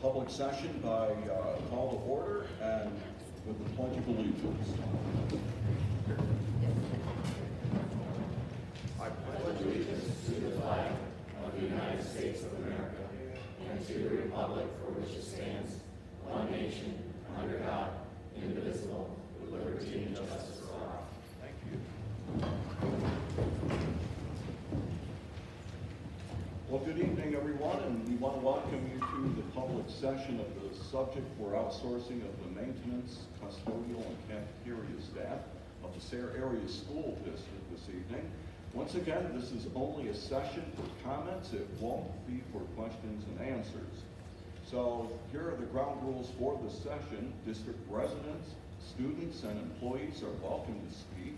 public session by call to order and with the Pledge of Allegiance. I pledge allegiance to the flag of the United States of America and to the republic for which it stands, one nation, under God, indivisible, with liberty and justice for all. Thank you. Well, good evening, everyone, and we want to welcome you to the public session of the subject for outsourcing of the maintenance, custodial, and cafeteria staff of the Sayre Area School District this evening. Once again, this is only a session for comments. It won't be for questions and answers. So here are the ground rules for the session. District residents, students, and employees are welcome to speak.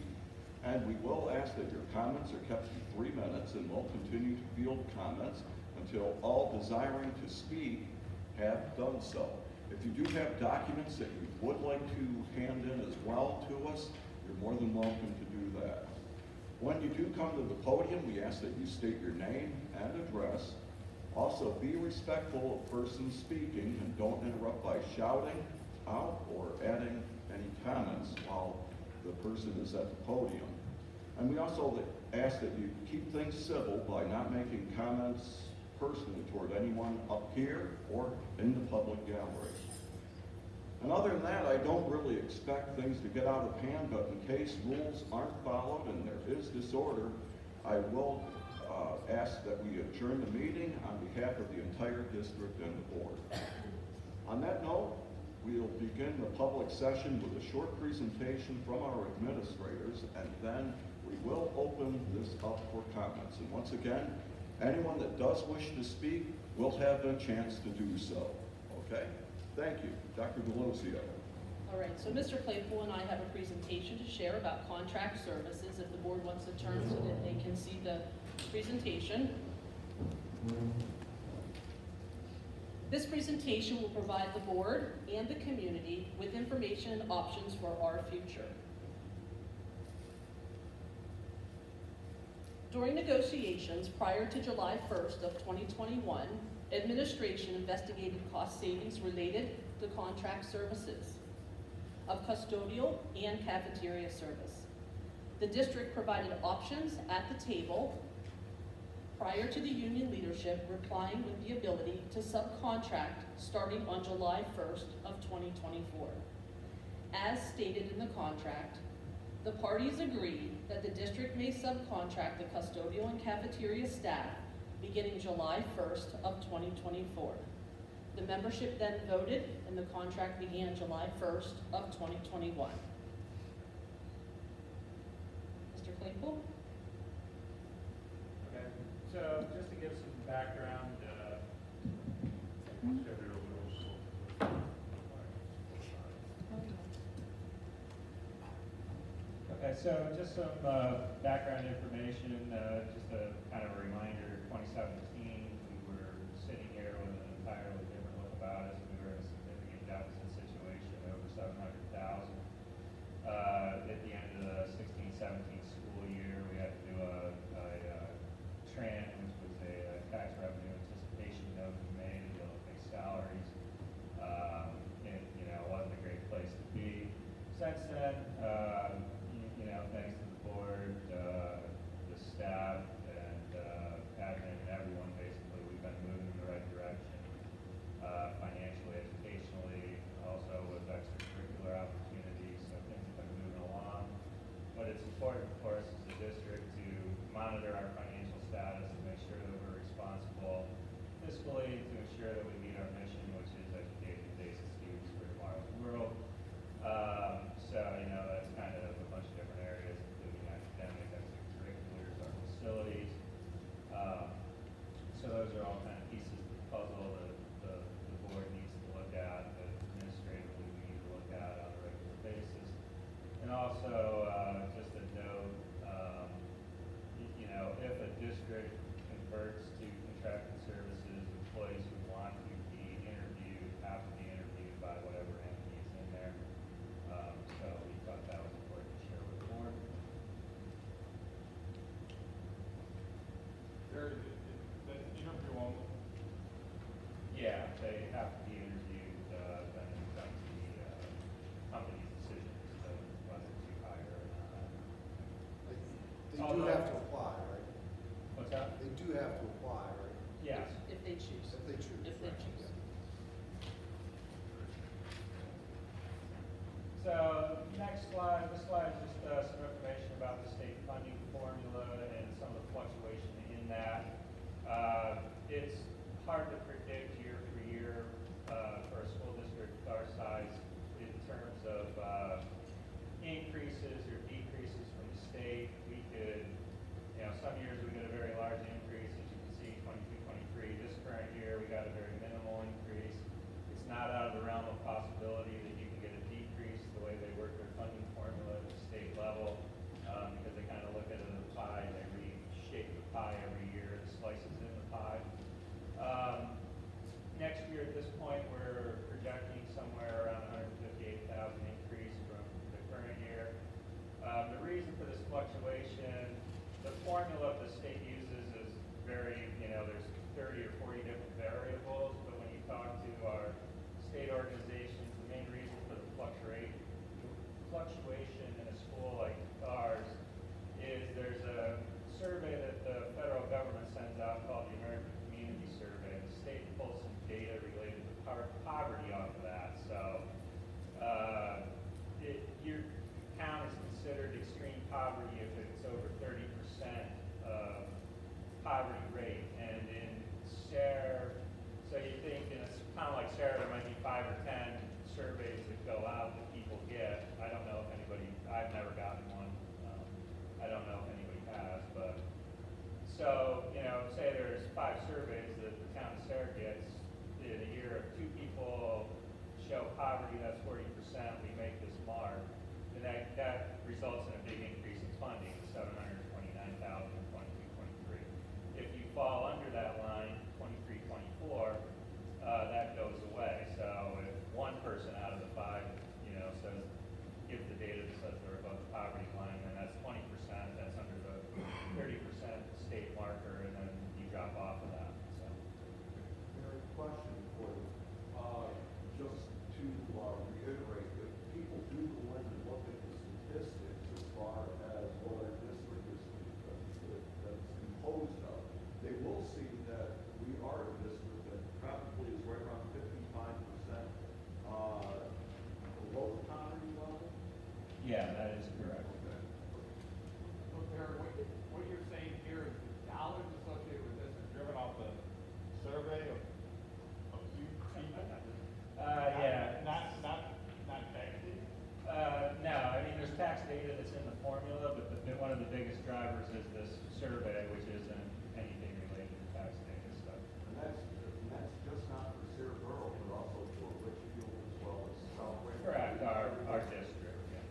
And we will ask that your comments are kept to 3 minutes, and we'll continue to field comments until all desiring to speak have done so. If you do have documents that you would like to hand in as well to us, you're more than welcome to do that. When you do come to the podium, we ask that you state your name and address. Also, be respectful of persons speaking and don't interrupt by shouting out or adding any comments while the person is at the podium. And we also ask that you keep things civil by not making comments personally toward anyone up here or in the public gallery. And other than that, I don't really expect things to get out of hand, but in case rules aren't followed and there is disorder, I will ask that we adjourn the meeting on behalf of the entire district and the board. On that note, we'll begin the public session with a short presentation from our administrators, and then we will open this up for comments. And once again, anyone that does wish to speak will have a chance to do so. Okay? Thank you. Dr. Delosio. All right, so Mr. Claypool and I have a presentation to share about contract services, if the board wants to turn so that they can see the presentation. This presentation will provide the board and the community with information and options for our future. During negotiations prior to July 1st of 2021, administration investigated cost savings related to contract services of custodial and cafeteria service. The district provided options at the table prior to the union leadership replying with the ability to subcontract starting on July 1st of 2024. As stated in the contract, the parties agreed that the district may subcontract the custodial and cafeteria staff beginning July 1st of 2024. The membership then voted and the contract began July 1st of 2021. Mr. Claypool? Okay, so just to give some background, okay, so just some background information, just a kind of a reminder, 2017, we were sitting here with an entirely different look about us. We were in a significant deficit situation, over 700,000. At the end of the 16-17 school year, we had to do a TRAN, which was a tax revenue anticipation note we made to be able to pay salaries. And, you know, it wasn't a great place to be. Since then, you know, thanks to the board, the staff, and admin, and everyone have to be interviewed, then it becomes the company's decision as to whether to hire or not. They do Although- have to apply, right? What's that? They do have to apply, right? Yes. If they choose. If they choose. If they right, choose. yeah. So, next slide, this slide is just some information about the state funding formula and some of the fluctuation in that. It's hard to predict year for year for a school district our size in terms of increases or decreases from the state. We could, some years we get a very large increase, as you can see, 22, 23. This current year, we got a very minimal increase. It's not out of the realm of possibility that you can get a decrease the way they work their funding formula at the state level, because they kind of look at it as a pie, they reshape the pie every year, the slices in the pie. Next year at this point, we're projecting somewhere around 158,000 increase from the current year. The reason for this fluctuation, the formula the state uses is very, there's 30 or 40 different variables, but when you talk to our state organizations, the main reason for the fluctuation in a school like ours is there's a survey that the federal government sends out called the American Community Survey. The state pulls some data related to poverty off of that. So your town is considered extreme poverty if it's over 30% of poverty rate. And in Sayre, so you think in a town like Sayre, there might be 5 or 10 surveys that go out that people get. I don't know if anybody, I've never gotten one. I don't know if anybody has, but so, say there's 5 surveys that the town of Sayre gets in a year. If 2 people show poverty, that's 40%, we make this mark, and that results in a big increase in funding, 729,000 in 22, 23. If you fall under that line, 23, 24, that goes away. So if one person out of the 5, says, gives the data that says they're above the poverty line, then that's 20%, that's under the 30% state marker, and then you drop off of that, so. Mary, question for you. Just to reiterate, if people do go in and look at the statistics as far as what our district is that's composed of, they will see that we are a district that probably is right around 55% below the poverty level. Yeah, that is correct. So Barry, what you're saying here is the dollars associated with this are driven off the survey of you people? Yeah. Not tax data? No, I mean, there's tax data that's in the formula, but one of the biggest drivers is this survey, which isn't anything related to tax data stuff. And that's just not for Sayre Borough, but also for Litchfield as well as Southwick. Correct, our district, yeah.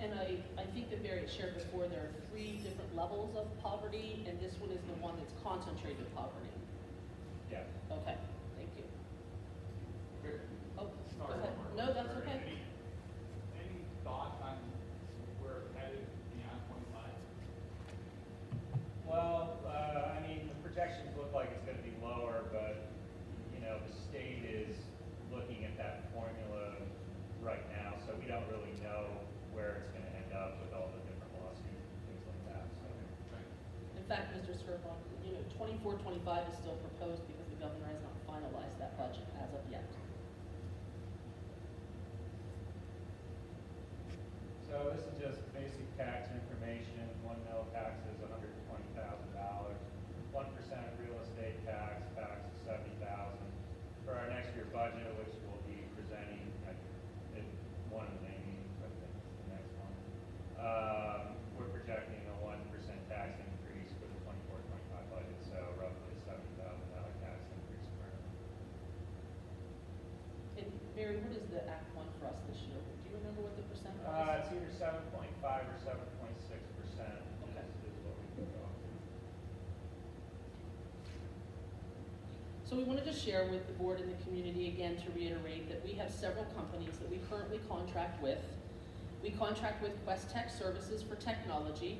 And I think that Barry shared before, there are 3 different levels of poverty, and this one is the one that's concentrated poverty. Yeah. Okay, thank you. Oh, go Sorry, ahead. Mark. No, that's okay. Any thoughts on where it's headed beyond 25? Well, I mean, the projections look like it's gonna be lower, but, the state is looking at that formula right now, so we don't really know where it's gonna end up with all the different lawsuits and things like that, so. In fact, Mr. Scrivon, 24, 25 is still proposed because the governor has not finalized that budget as of yet. So this is just basic tax information. 1 mil tax is $120,000. 1% real estate tax is $70,000. For our next year budget, which we'll be presenting at one of the main meetings, I think, the next one, we're projecting a 1% tax increase for the 24-25 budget, so roughly a $70,000 tax increase per annum. And Mary, what is the Act 1 for us this year? Do you remember what the percent was? It's either 7.5 or 7.6% is what we can go up to. So we wanted to share with the board and the community again to reiterate that we have several companies that we currently contract with. We contract with Quest Tech Services for technology.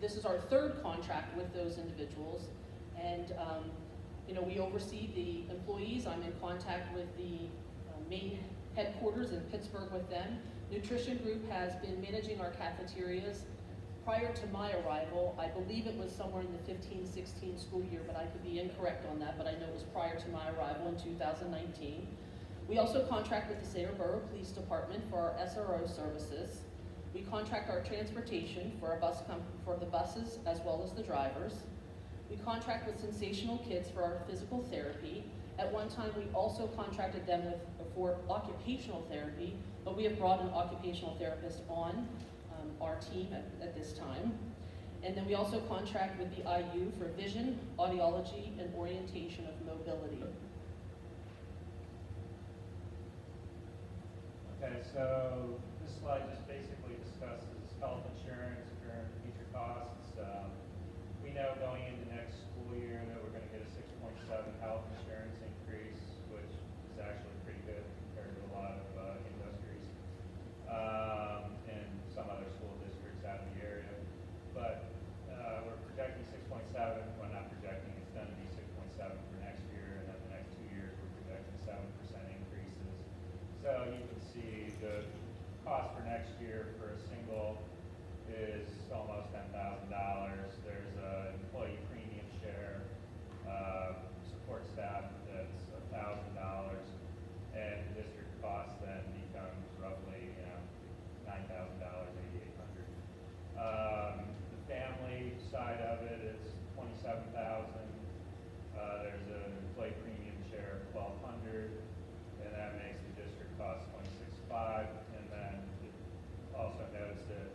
This is our 3rd contract with those individuals. And You know, we oversee the employees. I'm in contact with the main headquarters in Pittsburgh with them. Nutrition Group has been managing our cafeterias. Prior to my arrival, I believe it was somewhere in the 15-16 school year, but I could be incorrect on that, but I know it was prior to my arrival in 2019. We also contract with the Sayre Borough Police Department for our SRO services. We contract our transportation for for the buses as well as the drivers. We contract with Sensational Kids for our physical therapy. At one time, we also contracted them for occupational therapy, but we have brought an occupational therapist on our team at this time. And then we also contract with the IU for vision, audiology, and orientation of mobility. Okay, so this slide just basically discusses health insurance, current and future costs. We know going into next school year that we're gonna get a 6.7 health insurance increase, which is actually pretty good compared to a lot of industries, and some other school districts out in the area. But we're projecting 6.7, well not projecting, it's gonna be 6.7 for next year, and then the next 2 years we're projecting 7% increases. So you can see the cost for next year for a single is almost $10,000. There's an employee premium share, support staff that's $1,000, and the district cost then becomes roughly, $9,000, $8,800. The family side of it is $27,000. There's an employee premium share of $1,200, and that makes the district cost $26,500. And then it also notes that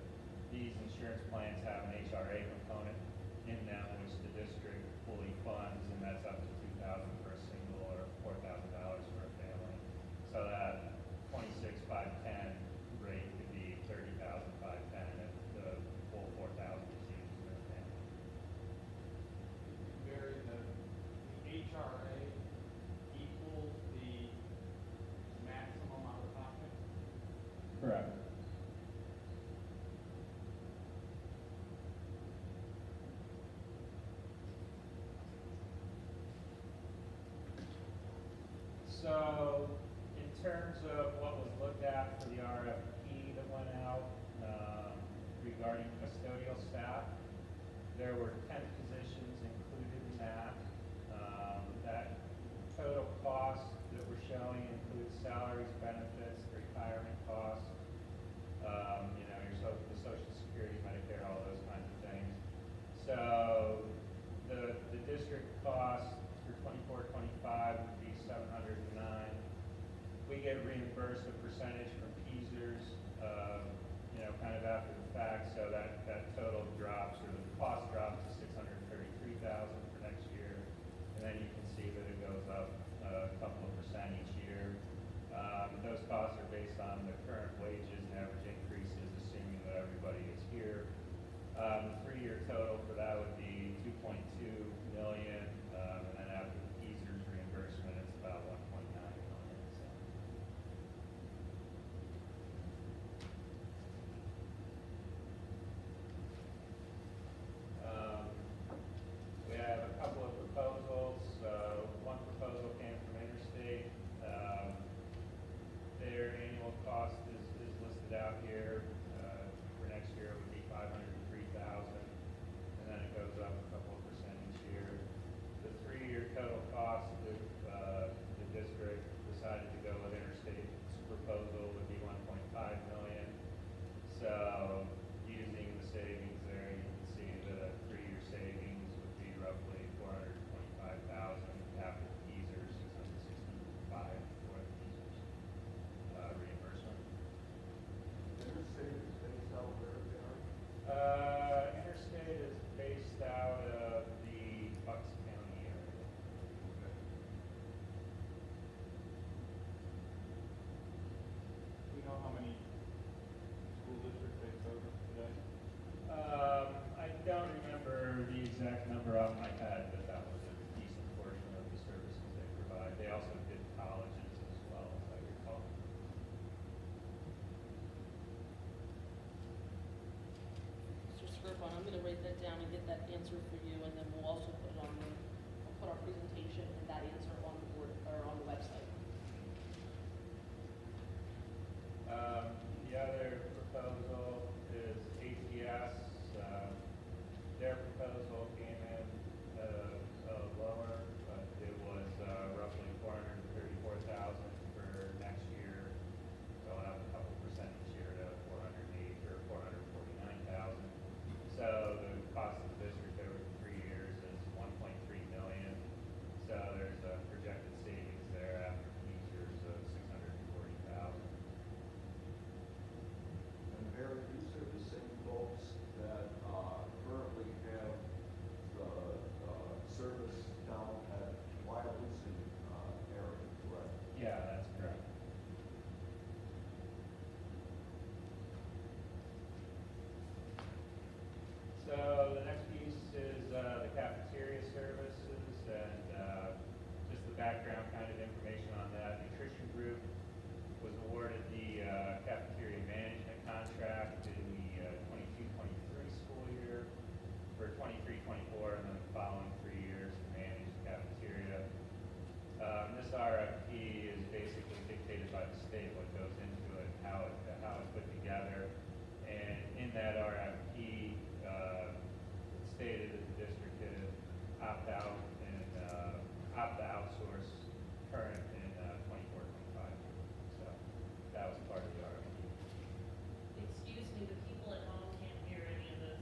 these insurance plans have an HRA component in them, which the district fully funds, and that's up to $2,000 for a single or $4,000 for a family. So that $26,510 rate could be $30,510 if the full $4,000 is used for a family. Barry, the HRA equals the maximum out of pocket? Correct. So, in terms of what was looked at for the RFP that went out regarding custodial staff, there were 10 positions included in that. That total cost that we're showing includes salaries, benefits, retirement costs, the Social Security, Medicare, all those kinds of things. So the district cost for 24-25 would be $709. We get reimbursed a percentage from PEASers, kind of after the fact, so that total drops, or the cost drops to $633,000 for next year. And then you can see that it goes up a couple of percent each year. Those costs are based on the current wages and average increases, assuming that everybody is here. The 3-year total for that would be $2.2 million, and then after the PEASers reimbursement, it's about $1.9 million. So. We have a couple of proposals. One proposal came from Interstate. Their annual cost is listed out here. For next year, it would be $503,000, and then it goes up a couple of percent each year. The 3-year total cost, if the district decided to go with Interstate's proposal, would be $1.5 million. So, using the savings there, you can see that a 3-year savings would be roughly $425,000 after the PEASers, $665,000 for the PEASers reimbursement. Interstate is based out where, Barry? Interstate is based out of the Bucks County area. Do we know how many school districts they service today? I don't remember the exact number off my head, but that was a decent portion of the services they provide. They also did colleges as well, as I recall. Mr. Skirpon, I'm gonna write that down and get that answer for you, and then we'll also put it on the, I'll put our representation and that answer on the board, or on the website. The other proposal is ATS. Their proposal came in lower, but it was roughly $434,000 for next year. Going up a couple percent this year to 408 or 449,000. So the cost of the district over 3 years is 1.3 million. So there's a projected savings there after features of 640,000. And Barry, these are the same folks that currently have the service down at Wyalusing area, correct? Yeah, that's correct. So the next piece is the cafeteria services and just the background kind of information on that. Nutrition Group was awarded the cafeteria management contract in the 22-23 school year for 23-24, and then the following 3 years to manage the cafeteria. This RFP is basically dictated by the state, what goes into it, how it's put together. And in that RFP, it stated that the district could opt out and opt to outsource current in 24-25. So that was part of the RFP. Excuse me, the people at home can't hear any of this.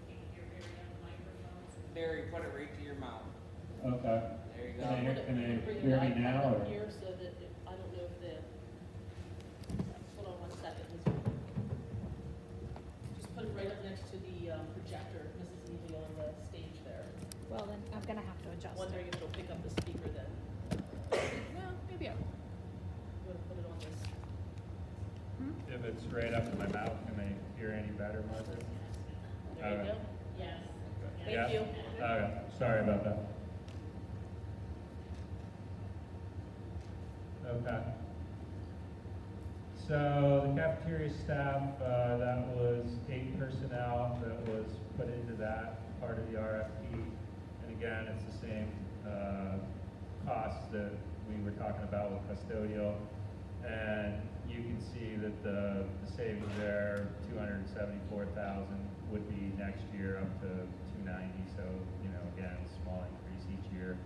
Can you hear Barry on the microphone? Barry, put it right to your mouth. Okay. There you Can go. can they Bring hear the me iPad now, up or? here so that, I don't know if hold on one second. Just put it right up next to the projector, Mrs. Neely, on the stage there. Well, then I'm gonna have to adjust Wondering it. if it'll pick up the speaker then. Well, maybe I will. You wanna put it on this? If it's right up to my mouth, can they hear any better, Margaret? There you go. Yes. Thank Yeah? you. Okay, sorry about that. Okay. So the cafeteria staff, that was 8 personnel that was put into that part of the RFP. And again, it's the same costs that we were talking about with custodial. And you can see that the savings there, 274,000 would be next year up to 290. So, again, small increase each year.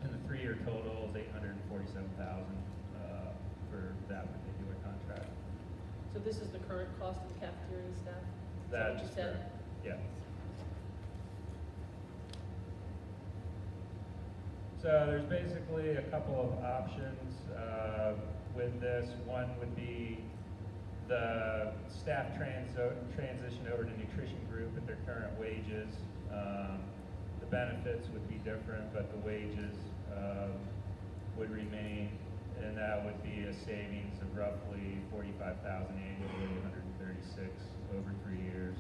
And the 3-year total is 847,000 for that particular contract. So this is the current cost of the cafeteria staff? Is that That's what you said? correct. Yeah. So there's basically a couple of options with this. One would be the staff transition over to Nutrition Group at their current wages. The benefits would be different, but the wages would remain, and that would be a savings of roughly 45,000 annually, 136 over 3 years.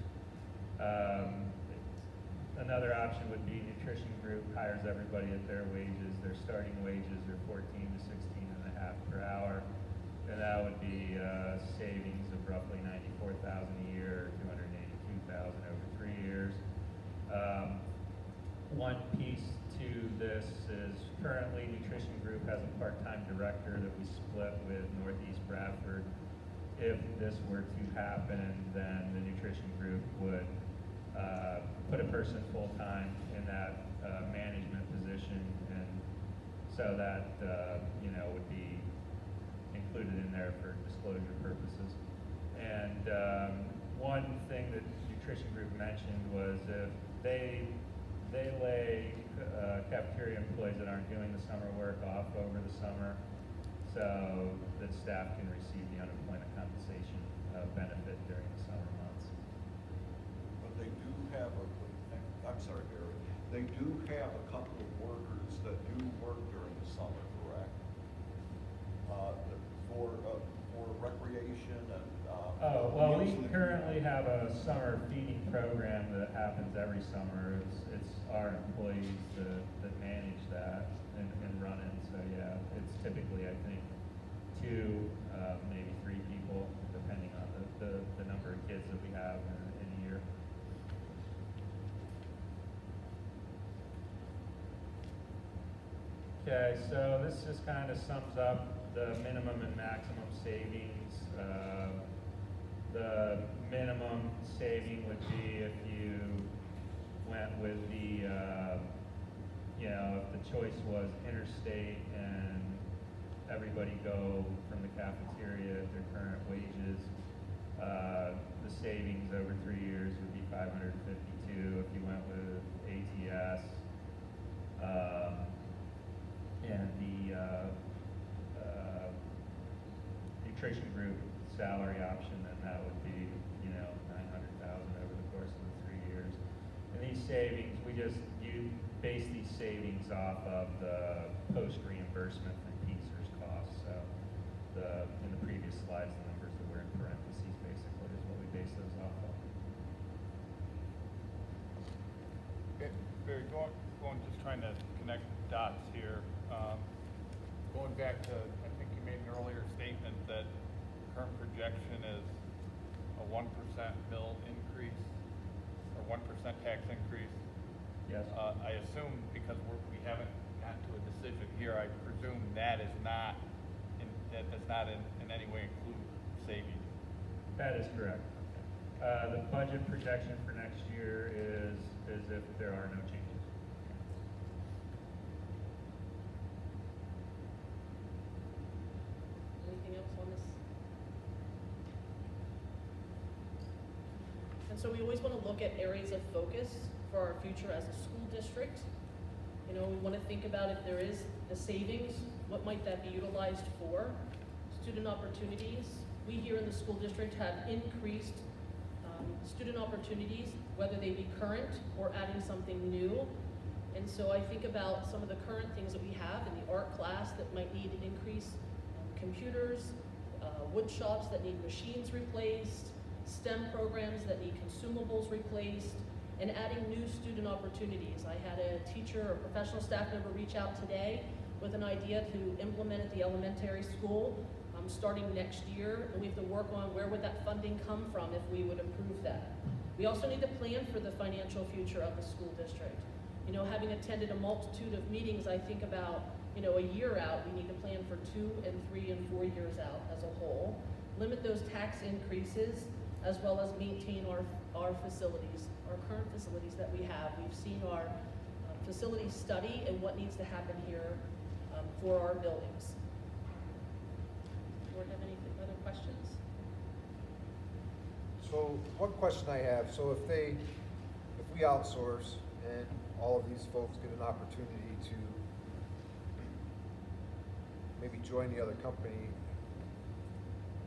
Another option would be Nutrition Group hires everybody at their wages. Their starting wages are 14 to 16 and a half per hour, and that would be savings of roughly 94,000 a year, or 282,000 over 3 years. One piece to this is currently Nutrition Group has a part-time director that we split with Northeast Bradford. If this were to happen, then the Nutrition Group would put a person full-time in that management position, and so that would be included in there for disclosure purposes. And one thing that Nutrition Group mentioned was if they lay cafeteria employees that aren't doing the summer work off over the summer, so that staff can receive the unemployment compensation benefit during the summer months. But they do have I'm sorry, Barry, they do have a couple of workers that do work during the summer, correct? For recreation and. Oh, well, we amusement. currently have a summer feeding program that happens every summer. It's our employees that manage that and run it. So yeah, it's typically, I think, 2, maybe 3 people, depending on the number of kids that we have in a year. Okay, so this just kind of sums up the minimum and maximum savings. The minimum saving would be if you went with the, you know, if the choice was interstate and everybody go from the cafeteria at their current wages, the savings over 3 years would be 552. If you went with ATS, and the nutrition group salary option, then that would be, you know, 900,000 over the course of the 3 years. And these savings, you base these savings off of the post reimbursement from PSERS costs. So in the previous slides, the numbers that were in parentheses basically is what we base those off of. Okay, Barry, just trying to connect dots here. Going back to, I think you made an earlier statement that current projection is a 1% mill increase, or 1% tax increase. Yes. I assume because we haven't gotten to a decision here, I presume that does not in any way include savings. That is correct. The budget projection for next year is as if there are no changes. Anything else on this? And so we always want to look at areas of focus for our future as a school district. You know, we want to think about if there is a savings, what might that be utilized for? Student opportunities. We here in the school district have increased student opportunities, whether they be current or adding something new. And so I think about some of the current things that we have in the art class that might need increased computers, wood shops that need machines replaced, STEM programs that need consumables replaced, and adding new student opportunities. I had a teacher or professional staff member reach out today with an idea to implement at the elementary school starting next year, and we have to work on where would that funding come from if we would approve that. We also need to plan for the financial future of the school district. You know, having attended a multitude of meetings, I think about, you know, a year out, we need to plan for 2 and 3 and 4 years out as a whole. Limit those tax increases, as well as maintain our facilities, our current facilities that we have. We've seen our facility study and what needs to happen here for our buildings. Board have any other questions? So one question I have, so if we outsource and all of these folks get an opportunity to maybe join the other company,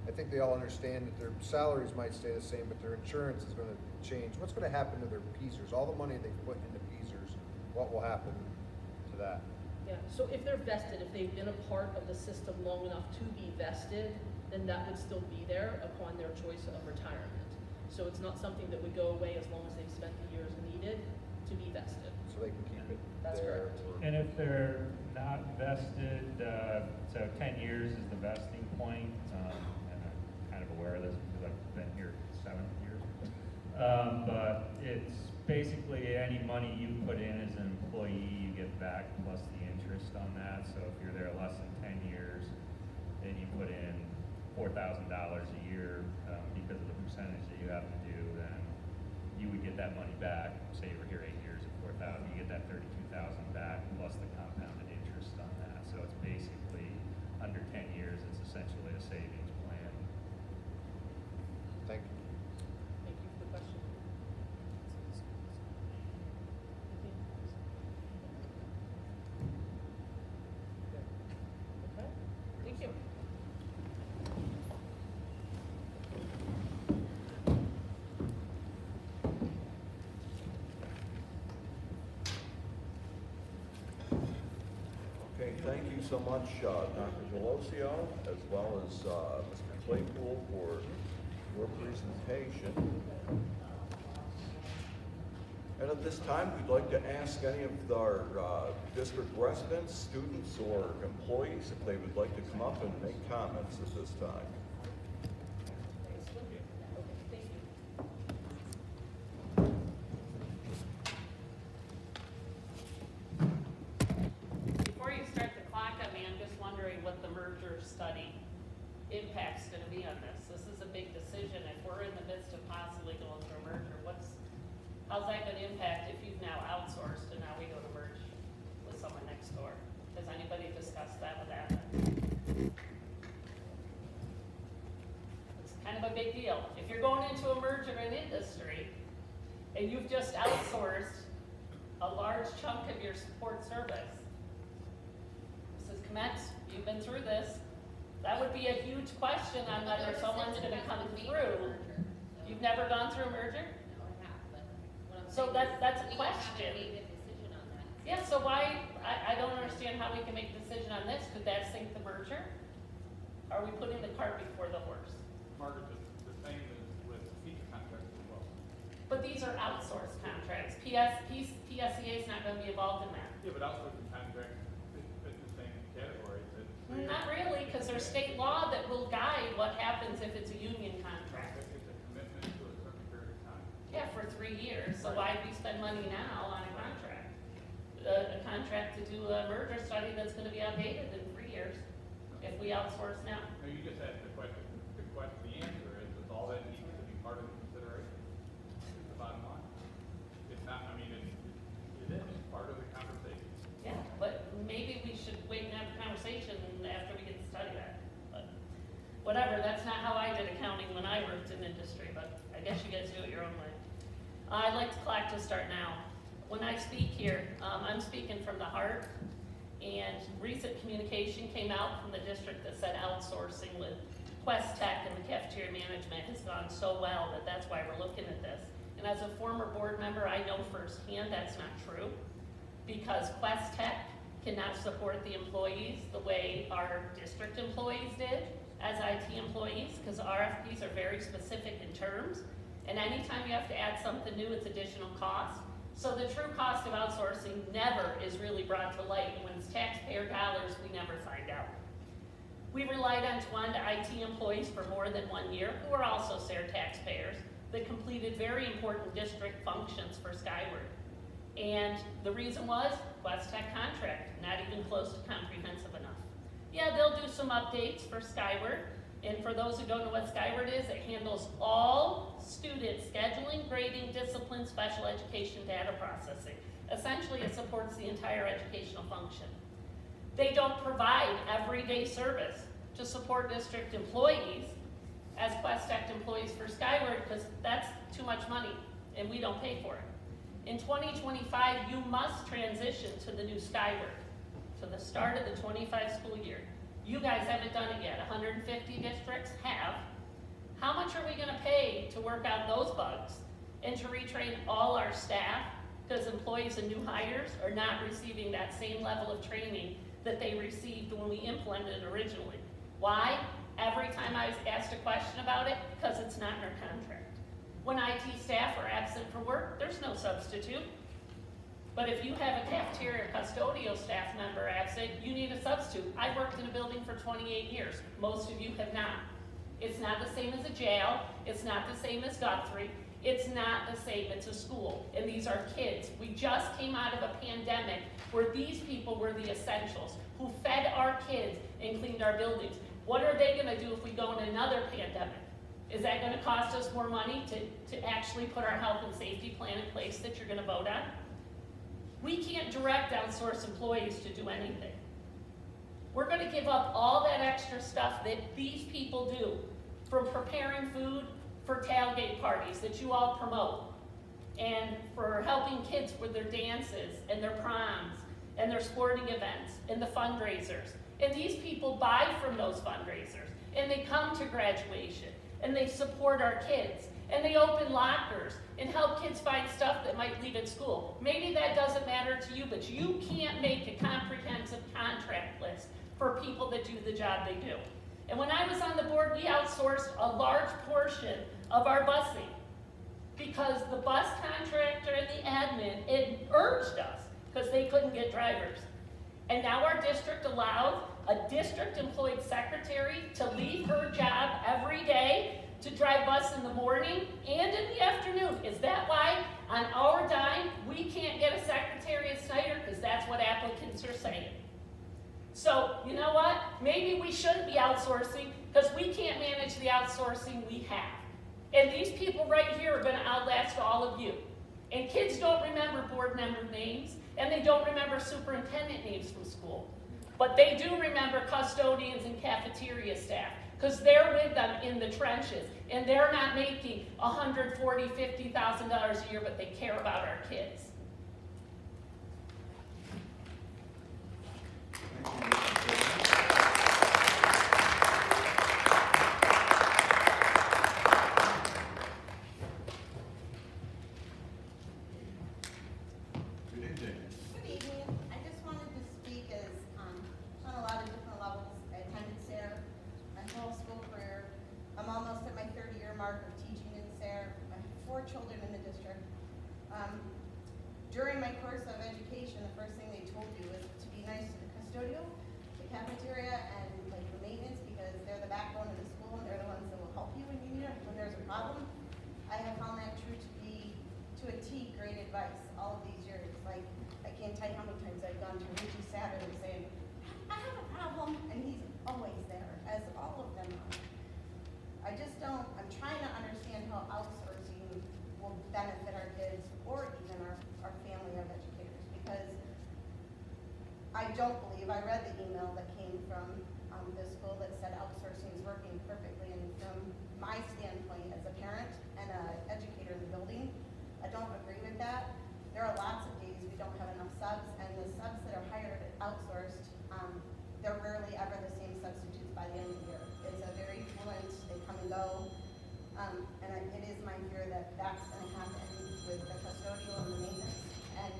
I think they all understand that their salaries might stay the same, but their insurance is gonna change. What's gonna happen to their PSERS? All the money they've put into PSERS, what will happen to that? Yeah, so if they're vested, if they've been a part of the system long enough to be vested, then that would still be there upon their choice of retirement. So it's not something that would go away as long as they've spent the years needed to be vested. So they can keep it That's there? correct. or- And if they're not vested, so 10 years is the vesting point, and I'm kind of aware of this because I've been here 7 years. But it's basically any money you put in as an employee, you get back plus the interest on that. So if you're there less than 10 years, and you put in $4,000 a year because of the percentage that you have to do, then you would get that money back. Say you were here 8 years at 4,000, you get that 32,000 back plus the compounded interest on that. So it's basically under 10 years, it's essentially a savings plan. Thank you. Thank you for the question. Okay, thank you. Okay, thank you so much, Dr. Delosio, as well as Mr. Claypool for your presentation. And at this time, we'd like to ask any of our district residents, students, or employees if they would like to come up and make comments at this time. Okay, thank you. Before you start merger study impact's gonna be on this. This is a big decision. If we're in the midst of possibly going through a merger, how's that gonna impact if you've now outsourced and now we go to merge with someone next door? Has anybody discussed that with Abbott? It's kind of a big deal. If you're going into a merger in industry and you've just outsourced a large chunk of your support service, Mrs. Kmetz, you've been through this. That would be a huge question on whether someone's gonna come through. You've never gone through a merger? No, I have, but what I'm So saying that's is a we question. haven't made a decision on that. Yeah, so why, I don't understand how we can make a decision on this. Could that sink the merger? Are we putting the cart before the horse? Margaret, the same as with fee contracts as well. But these are outsourced contracts. PSEA is not gonna be involved in that. Yeah, but outsourcing contracts fit the same category. Not really, because there's state law that will guide what happens if it's a union contract. It's a commitment to a certain period of time. Yeah, for 3 years, so why do we spend money now on a contract? A contract to do a merger study that's gonna be outdated in 3 years if we outsource now. No, you just asked the question. The answer is all that needs to be part of the consideration. It's the bottom line. It's not, I mean, it is part of the conversation. Yeah, but maybe we should wait and have a conversation after we get to study that. But whatever, that's not how I did accounting when I worked in industry, but I guess you guys do it your own way. I'd like the clock to start now. When I speak here, I'm speaking from the heart, and recent communication came out from the district that said outsourcing with Quest Tech and the cafeteria management has gone so well that that's why we're looking at this. And as a former board member, I know firsthand that's not true, because Quest Tech cannot support the employees the way our district employees did as IT employees, because RFPs are very specific in terms, and anytime you have to add something new, it's additional cost. So the true cost of outsourcing never is really brought to light, and when it's taxpayer dollars, we never find out. We relied on Towanda IT employees for more than 1 year, who are also SARE taxpayers, that completed very important district functions for Skyward. And the reason was, Quest Tech contract, not even close to comprehensive enough. Yeah, they'll do some updates for Skyward, and for those who don't know what Skyward is, it handles all student scheduling, grading, discipline, special education data processing. Essentially, it supports the entire educational function. They don't provide everyday service to support district employees as Quest Tech employees for Skyward, because that's too much money, and we don't pay for it. In 2025, you must transition to the new Skyward, to the start of the 25 school year. You guys haven't done it yet. 150 districts have. How much are we gonna pay to work out those bugs and to retrain all our staff? Because employees and new hires are not receiving that same level of training that they received when we implemented it originally. Why? Every time I was asked a question about it, because it's not in our contract. When IT staff are absent for work, there's no substitute. But if you have a cafeteria or custodial staff member absent, you need a substitute. I've worked in a building for 28 years. Most of you have not. It's not the same as a jail. It's not the same as Guthrie. It's not the same, it's a school. And these are kids. We just came out of a pandemic where these people were the essentials, who fed our kids and cleaned our buildings. What are they gonna do if we go in another pandemic? Is that gonna cost us more money to actually put our health and safety plan in place that you're gonna vote on? We can't direct outsource employees to do anything. We're gonna give up all that extra stuff that these people do, from preparing food for tailgate parties that you all promote, and for helping kids with their dances and their proms and their sporting events and the fundraisers. And these people buy from those fundraisers, and they come to graduation, and they support our kids, and they open lockers and help kids find stuff that might leave at school. Maybe that doesn't matter to you, but you can't make a comprehensive contract list for people that do the job they do. And when I was on the board, we outsourced a large portion of our busing because the bus contractor and the admin urged us because they couldn't get drivers. And now our district allows a district employed secretary to leave her job every day to drive bus in the morning and in the afternoon. Is that why on our dime we can't get a secretary at Snyder? Because that's what applicants are saying. So, you know what? Maybe we shouldn't be outsourcing, because we can't manage the outsourcing we have. And these people right here are gonna outlast all of you. And kids don't remember board member names, and they don't remember superintendent names from school. But they do remember custodians and cafeteria staff, because they're with them in the trenches, and they're not making $140,000, $50,000 a year, but they care about our kids. Good evening. Good evening. I just wanted to speak as, on a lot of different levels. I attended SARE my whole school career. I'm almost at my 30-year mark of teaching in SARE. I have 4 children in the district. During my course of education, the first thing they told you was to be nice to the custodial, the cafeteria, and like the maintenance, because they're the backbone of the school and they're the ones that will help you when you need it, when there's a problem. I have found that true to be, to a T, great advice all of these years. Like, I can't tell you how many times I've gone to Richie Saturday saying, I have a problem, and he's always there, as all of them are. I just don't, I'm trying to understand how outsourcing will benefit our kids, or even our family of educators, because I don't believe, I read the email that came from this school that said outsourcing is working perfectly, and from my standpoint as a parent and an educator in the building, I don't agree with that. There are lots of days we don't have enough subs, and the subs that are hired outsourced, they're rarely ever the same substitutes by the end of the year. It's a very fluent, they come and go, it is my fear that that's going to happen with the custodial and the maintenance and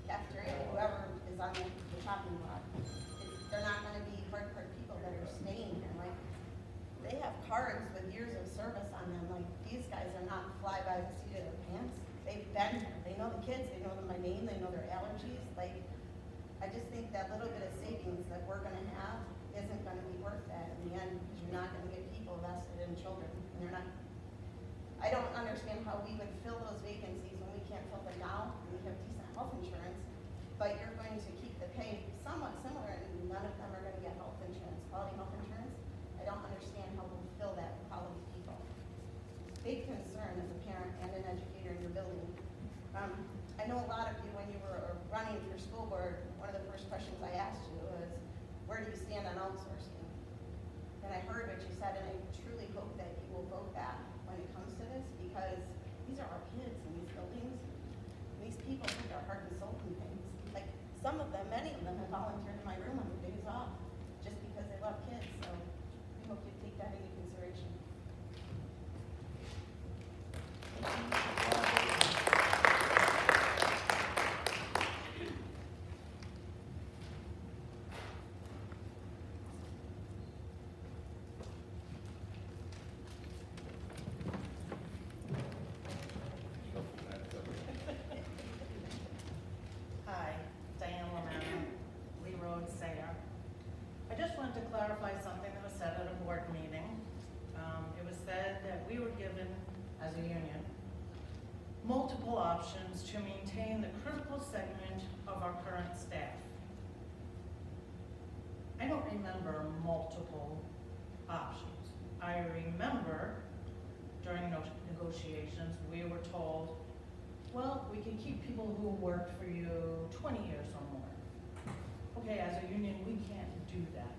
cafeteria, whoever is on the chopping block. They're not going to be hardcore people that are staying here. Like, they have cards with years of service on them. Like, these guys are not fly by the seat of their pants. They've been here. They know the kids. They know them by name. They know their allergies. Like, I just think that little bit of savings that we're going to have isn't going to be worth that in the end, because you're not going to get people vested in children. And they're not. I don't understand how we would fill those vacancies when we can't fill them now, and we have decent health insurance, but you're going to keep the pay somewhat similar, and none of them are going to get health insurance, quality health insurance. I don't understand how we'll fill that with quality people. Big concern as a parent and an educator in your building. I know a lot of you, when you were running for school board, one of the first questions I asked you was, where do you stand on outsourcing? And I heard what you said, and I truly hope that you will vote that when it comes to this, because these are our kids in these buildings. And these people think our heart and soul in things. Like, some of them, many of them have volunteered in my room on their days off, just because they love kids, so we hope you take that into consideration. Hi, Diane Lamano, Lee Road, Sayre. I just wanted to clarify something that was said at a board meeting. It was said that we were given, as a union, multiple options to maintain the critical segment of our current staff. I don't remember multiple options. I remember during negotiations, we were told, well, we can keep people who worked for you 20 years or more. Okay, as a union, we can't do that.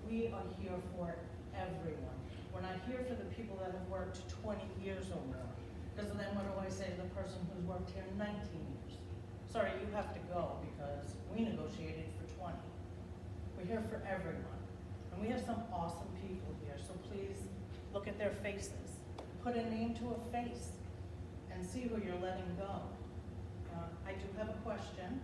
We are here for everyone. We're not here for the people that have worked 20 years or more. Because then what do I say to the person who's worked here 19 years? Sorry, you have to go because we negotiated for 20. We're here for everyone. And we have some awesome people here, so please look at their faces. Put a name to a face and see who you're letting go. I do have a question.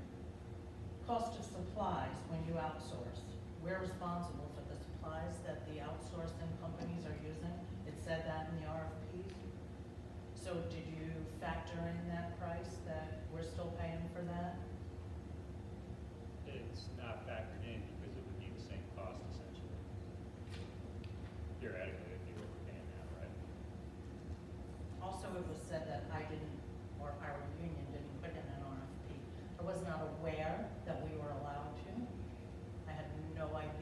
Cost of supplies when you outsource. We're responsible for the supplies that the outsourcing companies are using. It said that in the RFPs. So did you factor in that price, that we're still paying for that? It's not factored in because it would be the same cost essentially. Theoretically, if you were paying that, right? Also, it was said that I didn't, or our union didn't put in an RFP. I was not aware that we were allowed to. I had no idea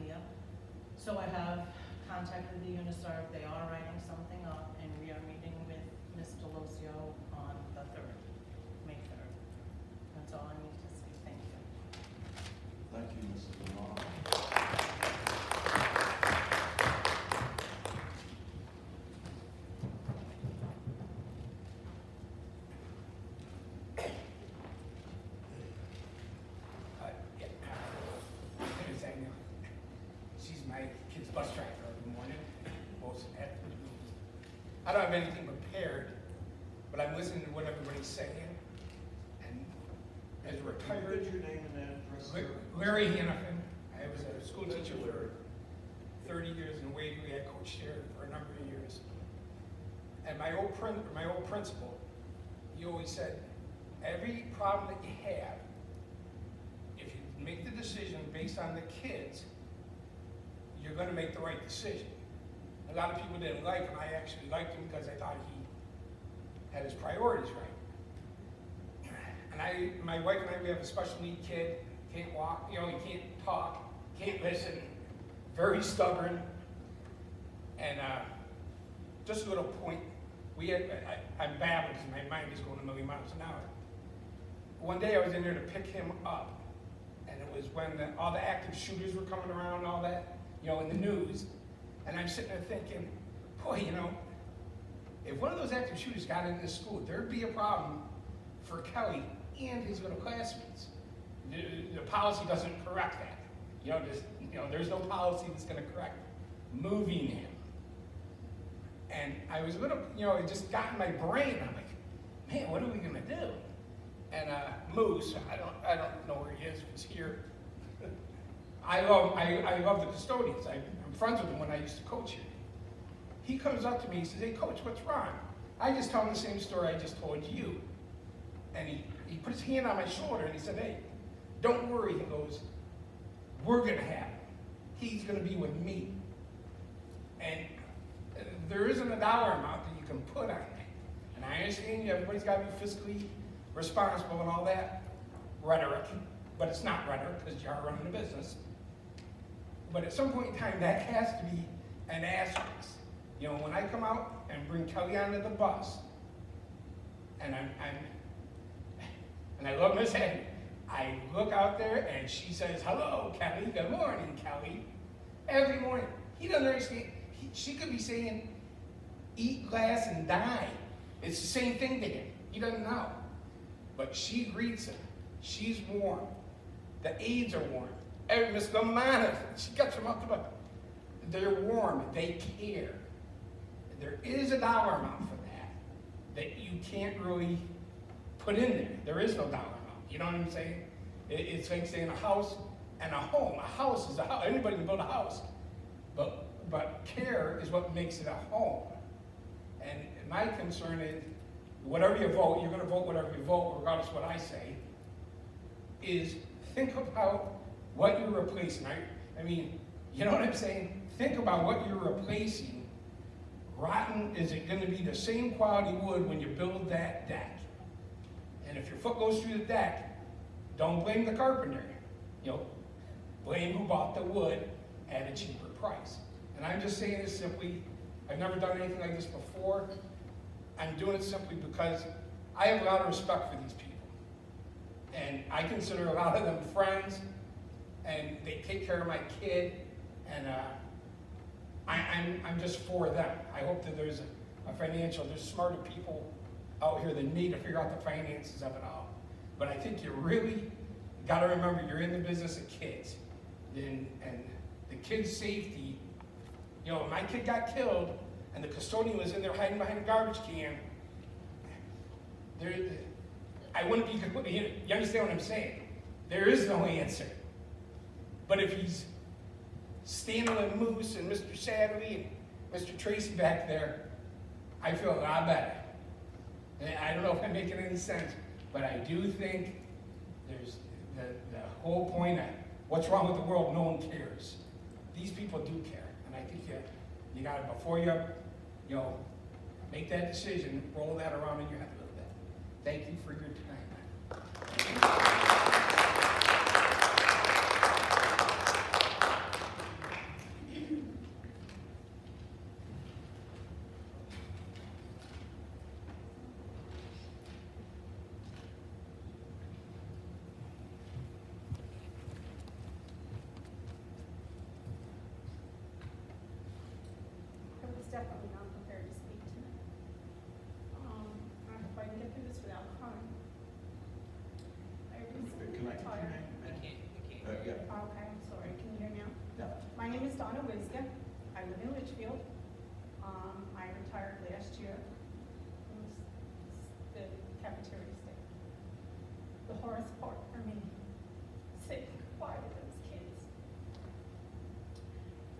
So I have contacted the UNISARF, they are writing something up, and we are meeting with Ms. Delosio on the 3rd, May 3rd. That's all I need to say, thank you. Thank you, Mrs. Lamar. There's Agnew. She's my kid's bus driver every morning, most afternoons. I don't have anything prepared, but I'm listening to what everybody's saying. And as a Can you retired, give your name and address, sir? Larry Hannafin, I was a school teacher for 30 years in Wadley. I coached here for a number of years. And my old principal, he always said, every problem that you have, if you make the decision based on the kids, you're gonna make the right decision. A lot of people didn't like him. I actually liked him because I thought he had his priorities right. And my wife and I, we have a special need kid, can't walk, he can't talk, can't listen, very stubborn. And just a little point, I'm babbling because my mind is going a million miles an hour. One day I was in there to pick him up, and it was when all the active shooters were coming around and all that, in the news. And I'm sitting there thinking, boy, if one of those active shooters got into this school, there'd be a problem for Kelly and his little classmates. The policy doesn't correct that. There's no policy that's going to correct moving him. And I was a little, it just got in my brain. I'm like, man, what are we going to do? And Moose, I don't know where he is. If he's here. I love the custodians. I'm friends with him when I used to coach here. He comes up to me, he says, hey, coach, what's wrong? I just tell him the same story I just told you. And he put his hand on my shoulder and he said, hey, don't worry. He goes, we're going to have him. He's going to be with me. And there isn't a dollar amount that you can put on that. And I understand everybody's got to be fiscally responsible and all that rhetoric, but it's not rhetoric because you are running a business. But at some point in time, that has to be an asterisk. When I come out and bring Kelly onto the bus, and I love Miss Agnew, I look out there and she says, hello, Kelly, good morning, Kelly. Every morning. He doesn't understand. She could be saying, eat glass and die. It's the same thing to him. He doesn't know. But she greets him. She's warm. The aides are warm. Miss Gomana, she gets them up to the, they're warm. They care. There is a dollar amount for that you can't really put in there. There is no dollar amount. You know what I'm saying? It's like saying a house and a home. A house is a house. Anybody can build a house. But care is what makes it a home. And my concern is, whatever you vote, you're going to vote whatever you vote, regardless of what I say, is think about what you're replacing. I mean, you know what I'm saying? Think about what you're replacing. Rotten, is it going to be the same quality wood when you build that deck? And if your foot goes through the deck, don't blame the carpenter. Blame who bought the wood at a cheaper price. And I'm just saying this simply, I've never done anything like this before. I'm doing it simply because I have a lot of respect for these people. And I consider a lot of them friends, and they take care of my kid, and I'm just for them. I hope that there's there's smarter people out here than me to figure out the finances of it all. But I think you really got to remember you're in the business of kids. And the kids' safety, my kid got killed, and the custodian was in there hiding behind a garbage can. I wouldn't be, you understand what I'm saying? There is no answer. But if he's standing with Moose and Mr. Sadley and Mr. Tracy back there, I feel a lot better. And I don't know if I'm making any sense, but I do think there's the whole point of what's wrong with the world, no one cares. These people do care, and I think you got to, before you make that decision, roll that around in your head a little bit. Thank you for your time. again. Okay, I'm sorry, can you hear me now? Yeah. My name is Donna Wisga. I live in Litchfield. I retired last year from the cafeteria staff. The hardest part for me, saying goodbye to those kids.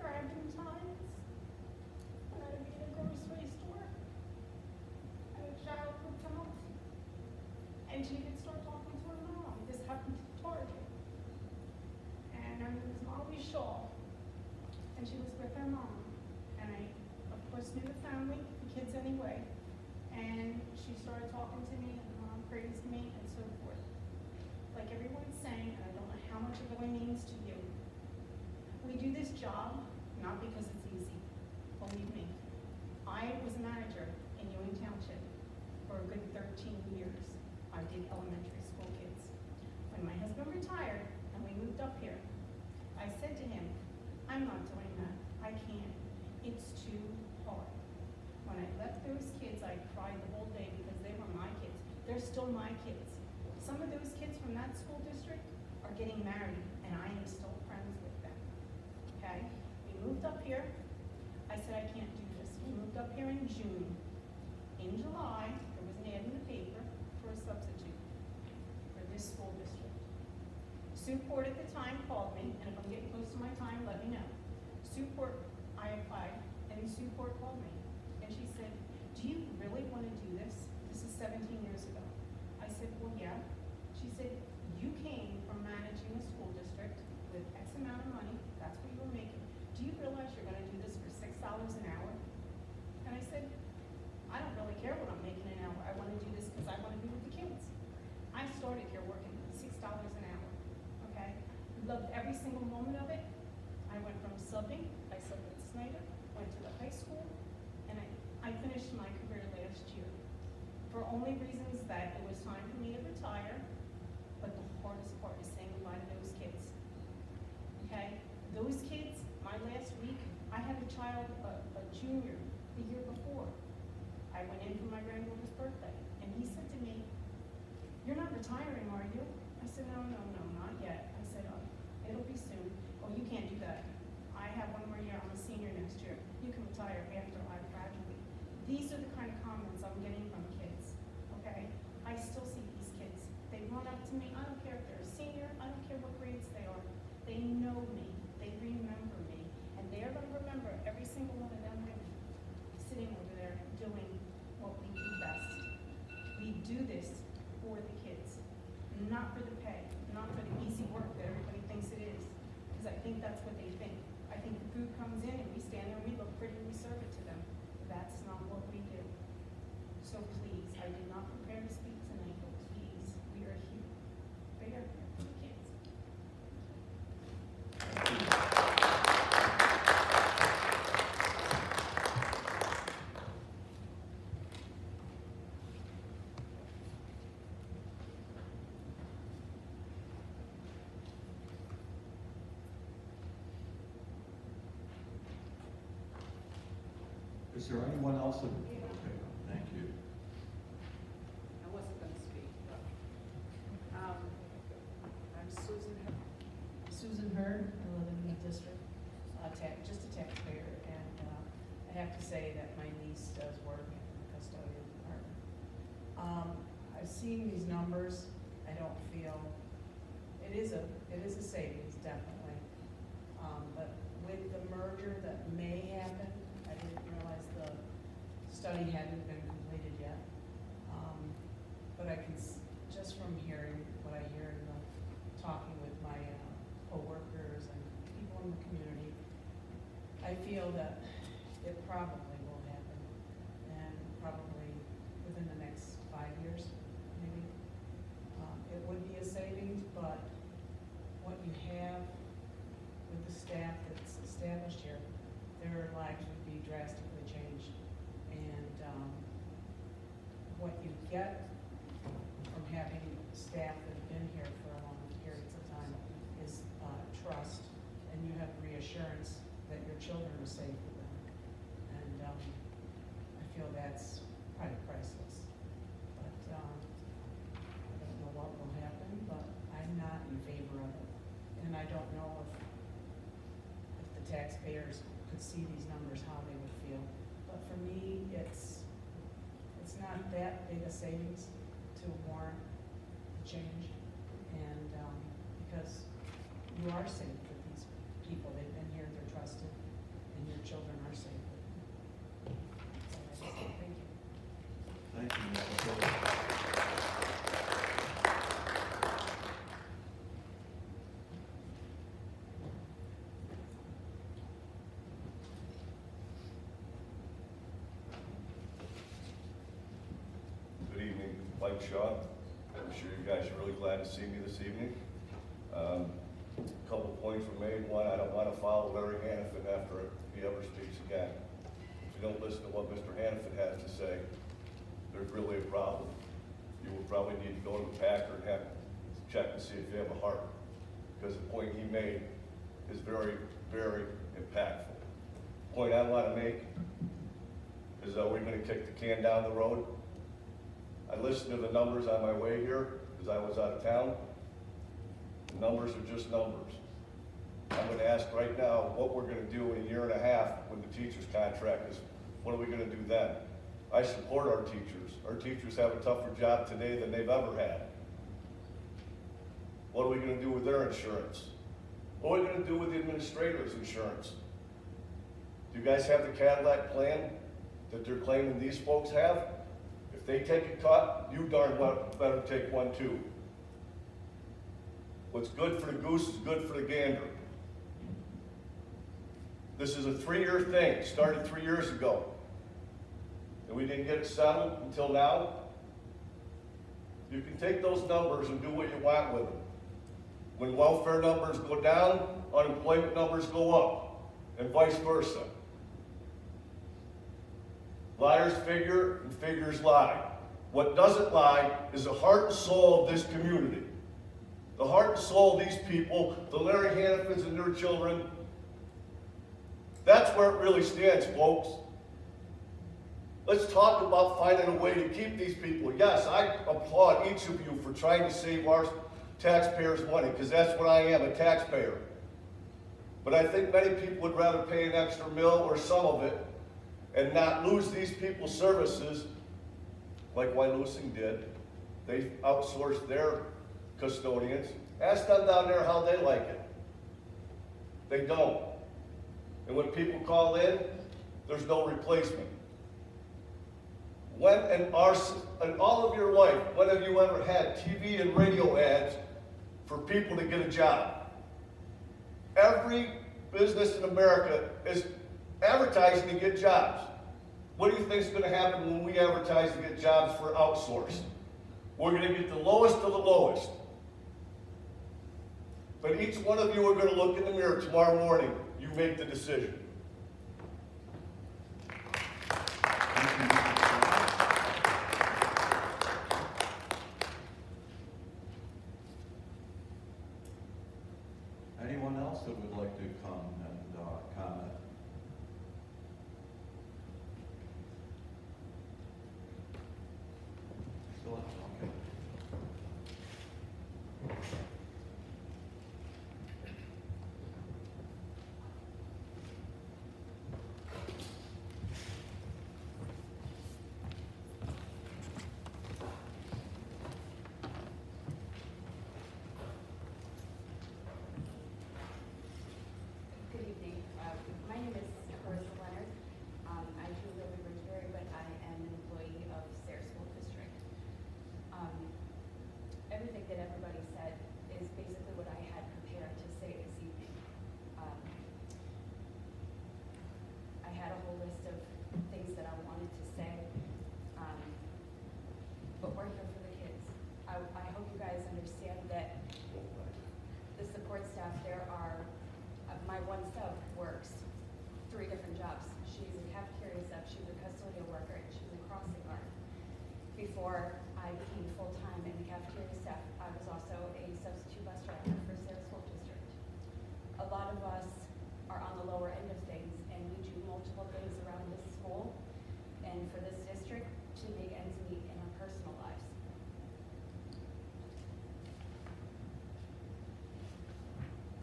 There have been times when I'd be in a grocery store and a child would come up and she would start talking to her mom. This happened to Target. And her name was Molly Shaw. And she was with her mom. And I, of course, knew the family, the kids anyway. And she started talking to me, and the mom praised me, and so forth. Like everyone's saying, and I don't know how much it really means to you. We do this job not because it's easy. Believe me. I was a manager in Ewing Township for a good 13 years. I did elementary school kids. When my husband retired and we moved up here, I said to him, I'm not doing that. I can't. It's too hard. When I left those kids, I cried the whole day because they were my kids. They're still my kids. Some of those kids from that school district are getting married, and I am still friends with them. Okay? We moved up here. I said, I can't do this. We moved up here in June. In July, there was an ad in the paper for a substitute for this school district. Suport at the time called me, and if I'm getting close to my time, let me know. Suport, I applied, and Suport called me. And she said, do you really want to do this? This is 17 years ago. I said, well, yeah. She said, you came from managing a school district with X amount of money. That's what you were making. Do you realize you're going to do this for $6 an hour? And I said, I don't really care what I'm making an hour. I want to do this because I want to be with the kids. I started here working for $6 an hour. Okay? Loved every single moment of it. I went from subbing, I subbed at Snyder, went to the high school, and I finished my career last year. For only reasons that it was time for me to retire, but the hardest part is saying goodbye to those kids. Okay? Those kids, my last week, I had a child, a junior, the year before. I went in for my granddaughter's birthday, and he said to me, you're not retiring, are you? I said, no, not yet. I said, it'll be soon. Oh, you can't do that. I have one more year, I'm a senior next year. You can retire after I graduate. These are the kind of comments I'm getting from kids, okay? I still see these kids. They run up to me, I don't care if they're a senior, I don't care what grades they are. They know me, they remember me, and they're gonna remember every single one of them women sitting over there doing what we do best. We do this for the kids, not for the pay, not for the easy work that everybody thinks it is, because I think that's what they think. I think the food comes in and we stand there and we look pretty and we serve it to them. That's not what we do. So please, I did not prepare to speak tonight, but please, we are here. We are here for the kids. Is there anyone else that, okay, thank you. I wasn't gonna speak, but, I'm Susan Hurd, I live in the district, just a taxpayer, and, I have to say that my niece does work in the custodial department. I've seen these numbers, I don't feel, it is a savings, definitely. But with the merger that may happen, I didn't realize the study hadn't been completed yet. But I can, just from hearing what I hear in the, talking with my coworkers and people in the community, I feel that it probably will happen, and probably within the next 5 years, maybe. It would be a savings, but what you have with the staff that's established here, their lives would be drastically changed. And what you get from having staff that have been here for a long periods of time is trust, and you have reassurance that your children are safe with them. And I feel that's probably priceless. But I don't know what will happen, but I'm not in favor of it. And I don't know if the taxpayers could see these numbers, how they would feel. But for me, it's not that big a savings to warrant the change. And, because you are safe with these people, they've been here, they're trusted, and your children are safe. So I just say thank you. Thank you, Mrs. Taylor. Good evening, Mike Shaw. I'm sure you guys are really glad to see me this evening. A couple points were made. One, I don't want to follow Larry Hannafin after he ever speaks again. If you don't listen to what Mr. Hannafin has to say, there's really a problem. You will probably need to go to the Packer and have check to see if you have a heart, because the point he made is very, very impactful. The point I want to make is that we're going to kick the can down the road. I listened to the numbers on my way here because I was out of town. The numbers are just numbers. I'm going to ask right now what we're going to do in a year and a half when the teacher's contract is. What are we going to do then? I support our teachers. Our teachers have a tougher job today than they've ever had. What are we going to do with their insurance? What are we going to do with the administrators' insurance? Do you guys have the Cadillac plan that they're claiming these folks have? If they take a cut, you darn well better take one too. What's good for the goose is good for the gander. This is a 3-year thing, started 3 years ago. And we didn't get it settled until now. You can take those numbers and do what you want with them. When welfare numbers go down, unemployment numbers go up, and vice versa. Liars figure and figures lie. What doesn't lie is the heart and soul of this community. The heart and soul of these people, the Larry Hannafins and their children. That's where it really stands, folks. Let's talk about finding a way to keep these people. Yes, I applaud each of you for trying to save our taxpayers' money, because that's what I am, a taxpayer. But I think many people would rather pay an extra mill or some of it and not lose these people's services like Wyalusing did. They outsourced their custodians. Ask them down there how they like it. They don't. And when people call in, there's no replacement. When in all of your life, when have you ever had TV and radio ads for people to get a job? Every business in America is advertising to get jobs. What do you think is going to happen when we advertise to get jobs for outsource? We're going to get the lowest of the lowest. But each one of you are going to look in the mirror tomorrow morning. You make the decision. Anyone else that would like to come and comment? Still, okay. Good evening. My name is Carissa Leonard. I do live in Ridgebury, but I am an employee of Sayre School District. Everything that everybody said is basically what I had prepared to say this evening. I had a whole list of things that I wanted to say, but we're here for the kids. I hope you guys understand that the support staff, there are my one sub works 3 different jobs. She's a cafeteria sub, she's a custodial worker, and she's a crossing guard. Before I became full-time in the cafeteria staff, I was also a substitute bus driver for Sayre School District. A lot of us are on the lower end of things, and we do multiple things around this school and for this district to make ends meet in our personal lives.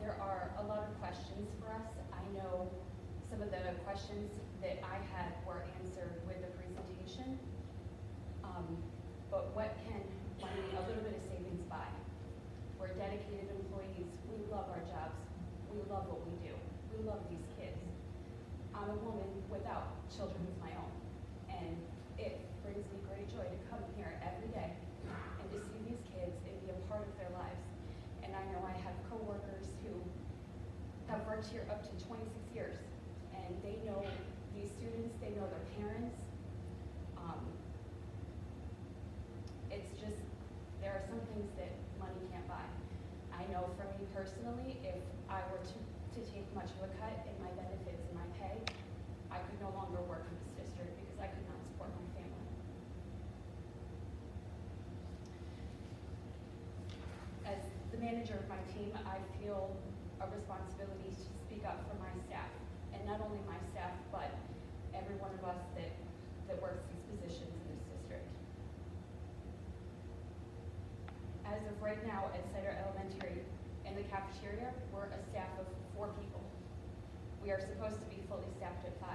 There questions for us. I know some of the questions that I had were answered with the presentation. But what can money, a little bit of savings buy? We're dedicated employees. We love our jobs. We love what we do. We love these kids. I'm a woman without children of my own. And it brings me great joy to come here every day and to see these kids and be a part of their lives. And I know I have coworkers who have worked here up to 26 years, and they know these students, they know their parents. It's just, there are some things that money can't buy. I know for me personally, if I were to take much of a cut in my benefits and my pay, I could no longer work in this district because I could not support my family. As the manager of my team, I feel a responsibility to speak up for my staff, and not only my staff, but every one of us that works these positions in this district. As of right now at Cider Elementary, in the cafeteria, we're a staff of 4 people. We are supposed to be fully staffed at 5.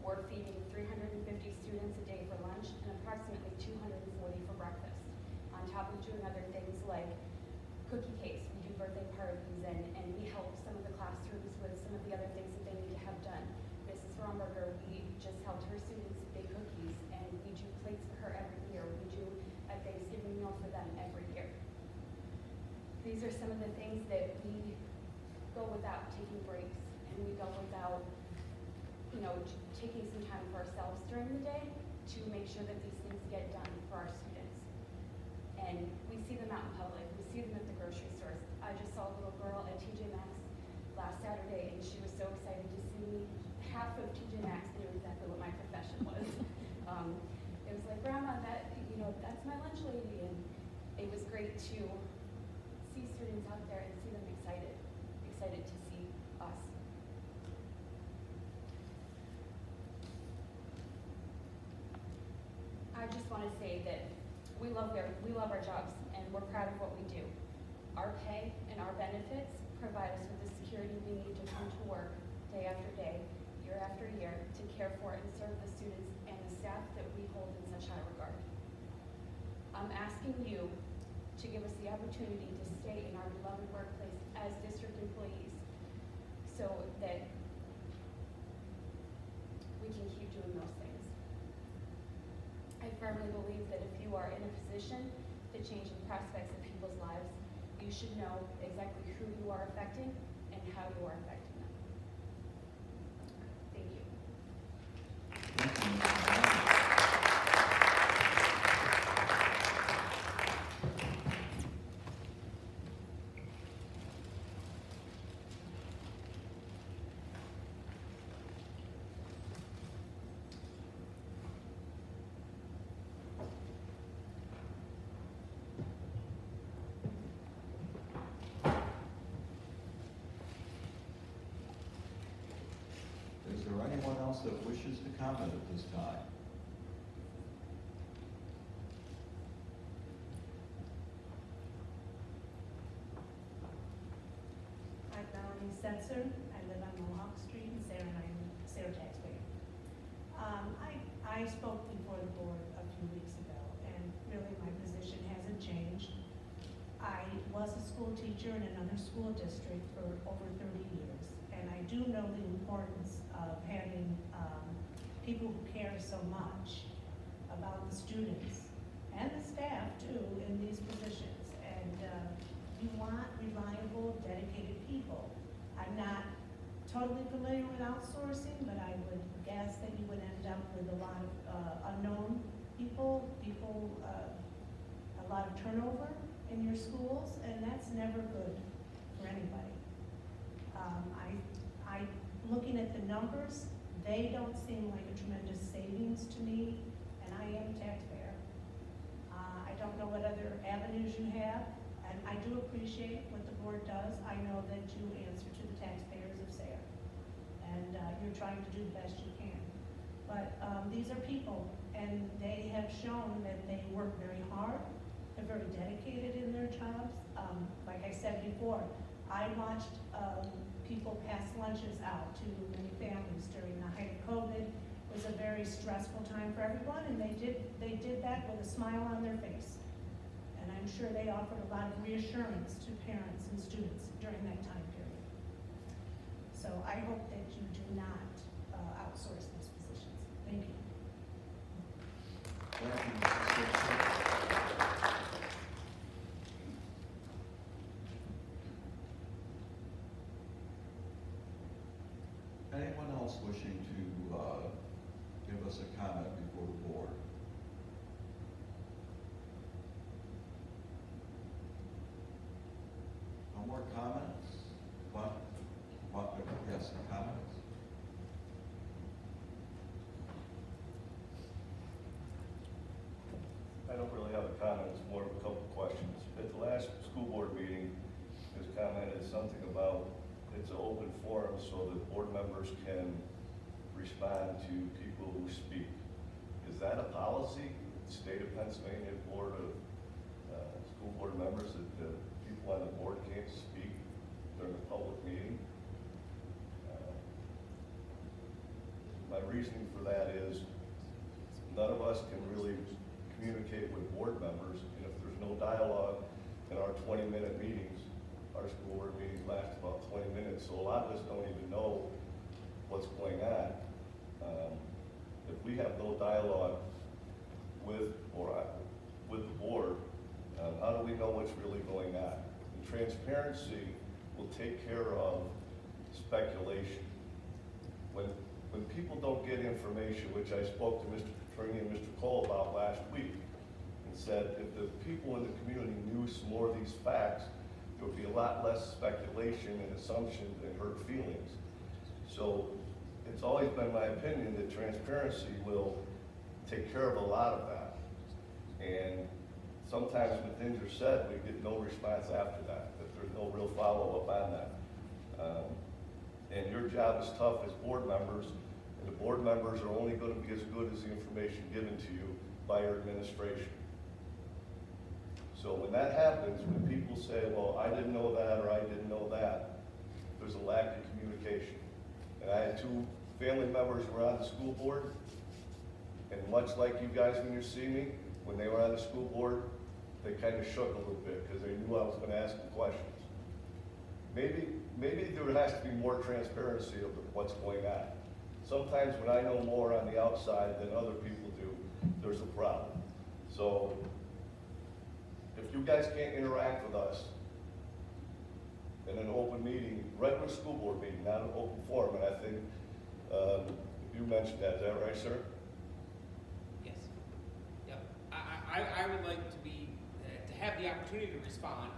We're feeding 350 students a day for lunch and approximately 240 for breakfast. On top of doing other things like cookie cakes, we do birthday parties, and we help some of the classrooms with some of the other things that they need to have done. Mrs. Romberger, we just helped her students bake cookies, and we do plates for her every year. We do a Thanksgiving meal for them every year. These are some of the things that we go without taking breaks, and we go without, taking some time for ourselves during the day to make sure that these things get done for our students. And we see them out in public. We see them at the grocery stores. I just saw a little girl at TJ Maxx last Saturday, and she was so excited to see me. Half of TJ Maxx knew exactly what my profession was. It was like, Grandma, that's my lunch lady, and it was great to see students out there and see them excited to see us. I just want to say that we love our jobs, and we're proud of what we do. Our pay and our benefits provide us with the security we need to come to work day after day, year after year, to care for and serve the students and the staff that we hold in such high regard. I'm asking you to give us the opportunity to stay in our beloved workplace as district employees so that we can keep doing those things. I firmly believe that if you are in a position to change the prospects of people's lives, you should know exactly who you are affecting and how you are affecting them. Thank you. Is there anyone else that wishes to comment at this time? I'm Melanie Setzer. I live on Mohawk Street in Sarah, and I'm a Sarah taxpayer. I spoke before the board a few weeks ago, and really my position hasn't changed. I was a school teacher in another school district for over 30 years, and I do know the importance of having people who care so much about the students and the staff too in these positions. And you want reliable, dedicated people. I'm not totally familiar with outsourcing, but I would guess that you would end up with a lot of unknown people, a lot of turnover in your schools, and that's never good for anybody. Looking at the numbers, they don't seem like a tremendous savings to me, and I am a taxpayer. I don't know what other avenues you have, and I do appreciate what the board does. I know that you answer to the taxpayers of Sayre, and you're trying to do the best you can. But these are people, and they have shown that they work very hard. They're very dedicated in their jobs. Like I said before, I watched people people pass lunches out to many families during the height of COVID. It was a very stressful time for everyone, and they did that with a smile on their face. And I'm sure they offered a lot of reassurance to parents and students during that time period. So I hope that you do not outsource these positions. Thank you. Thank you, Mrs. Simpson. Anyone else wishing to give us a comment before the board? No more comments? Yes, comments? I don't really have a comment, it's more of a couple of questions. At the last school board meeting, it was commented something about it's an open forum so that board members can respond to people who speak. Is that a policy, the state of Pennsylvania Board of School Board members, that the people on the board can't speak during a public meeting? My reasoning for that is none of us can really communicate with board members, and if there's no dialogue in our 20-minute meetings, our school board meetings last about 20 minutes, so a lot of us don't even know what's going on. If we have no dialogue with the board, how do we know what's really going on? And transparency will take care of speculation. When people don't get information, which I spoke to Mr. Petrini and Mr. Cole about last week, and said if the people in the community knew some more of these facts, there would be a lot less speculation and assumptions and hurt feelings. So it's always been my opinion that transparency will take care of a lot of that. And sometimes when things are said, we get no response after that, that there's no real follow-up on that. And your job is tough as board members, and the board members are only going to be as good as the information given to you by your administration. So when that happens, when people say, well, I didn't know that, or I didn't know that, there's a lack of communication. And I had two family members who were on the school board, and much like you guys when you see me, when they were on the school board, they kind of shook a little bit because they knew I was going to ask them questions. Maybe there has to be more transparency of what's going on. Sometimes when I know more on the outside than other people do, there's a problem. So if you guys can't interact with us in an open meeting, regular school board meeting, not an open forum, and I think you mentioned that, is that right, sir? Yes. Yep. I would like to be, to have the opportunity to respond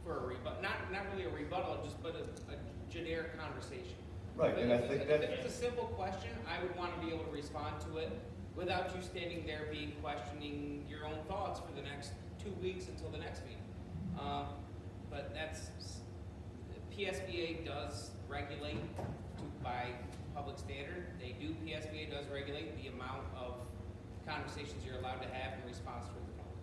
for a rebuttal, not really a rebuttal, but a generic conversation. Right, and I think that... If it's a simple question, I would want to be able to respond to it without you standing there questioning your own thoughts for the next 2 weeks until the next meeting. But that's, PSBA does regulate by public standard. PSBA does regulate the amount of conversations you're allowed to have in response to the public.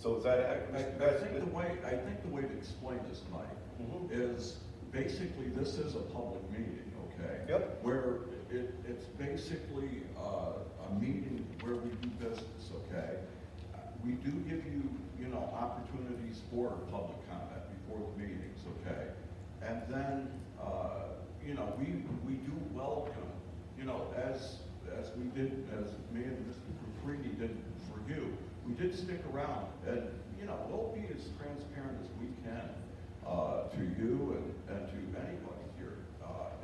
So is that... I think the way to explain this, Mike, is basically this is a public meeting, okay? Yep. Where it's basically a meeting where we do business, okay? We do give you, opportunities for public comment before the meetings, okay? And then, we do welcome, as we did, as me and Mr. Caprini did for you, we did stick around, and, we'll be as transparent as we can to you and to anybody here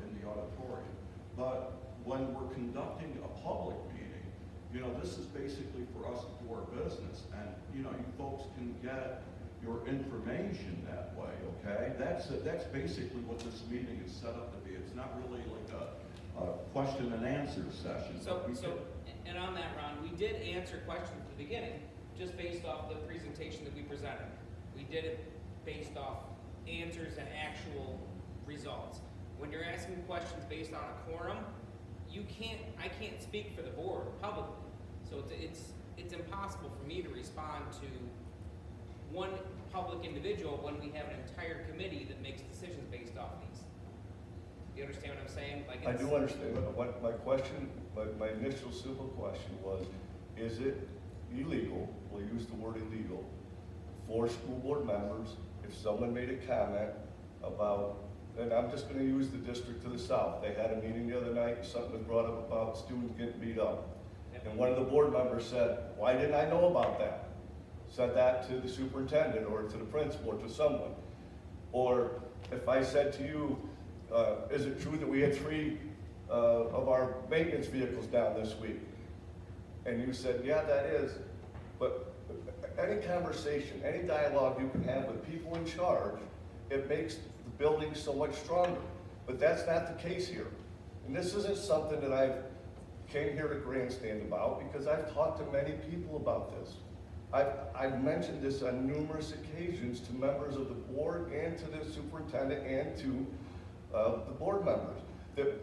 in the auditorium. But when we're conducting a public meeting, this is basically for us to do our business, and, you folks can get your information that way, okay? That's basically what this meeting is set up to be. It's not really like a question and answer session. And on that, Ron, we did answer questions at the beginning, just based off the presentation that we presented. We did it based off answers and actual results. When you're asking questions based on a quorum, I can't speak for the board publicly. So it's impossible for me to respond to one public individual when we have an entire committee that makes decisions based off these. You understand what I'm saying? Like, I it's- do understand, but what my question, my initial simple question was, is it illegal, we'll use the word illegal, for school board members, if someone made a comment about, and I'm just gonna use the district to the south, they had a meeting the other night, something was brought up about students getting beat up. And one of the board members said, why didn't I know about that? Said that to the superintendent or to the principal or to someone. Or if I said to you, is it true that we had 3 of our maintenance vehicles down this week? And you said, yeah, that is. But any conversation, any dialogue you can have with people in charge, it makes the building so much stronger. But that's not the case here. And this isn't something that I've came here to grandstand about, because I've talked to many people about this. I've mentioned this on numerous occasions to members of the board and to the superintendent and to the board members. That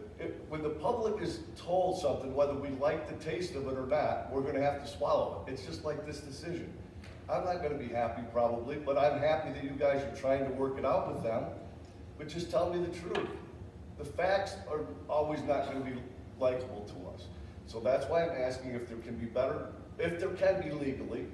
when the public is told something, whether we like the taste of it or not, we're gonna have to swallow it. It's just like this decision. I'm not gonna be happy probably, but I'm happy that you guys are trying to work it out with them. But just tell me the truth. The facts are always not gonna be likable to us. So that's why I'm asking if there can be better, if there can be legally.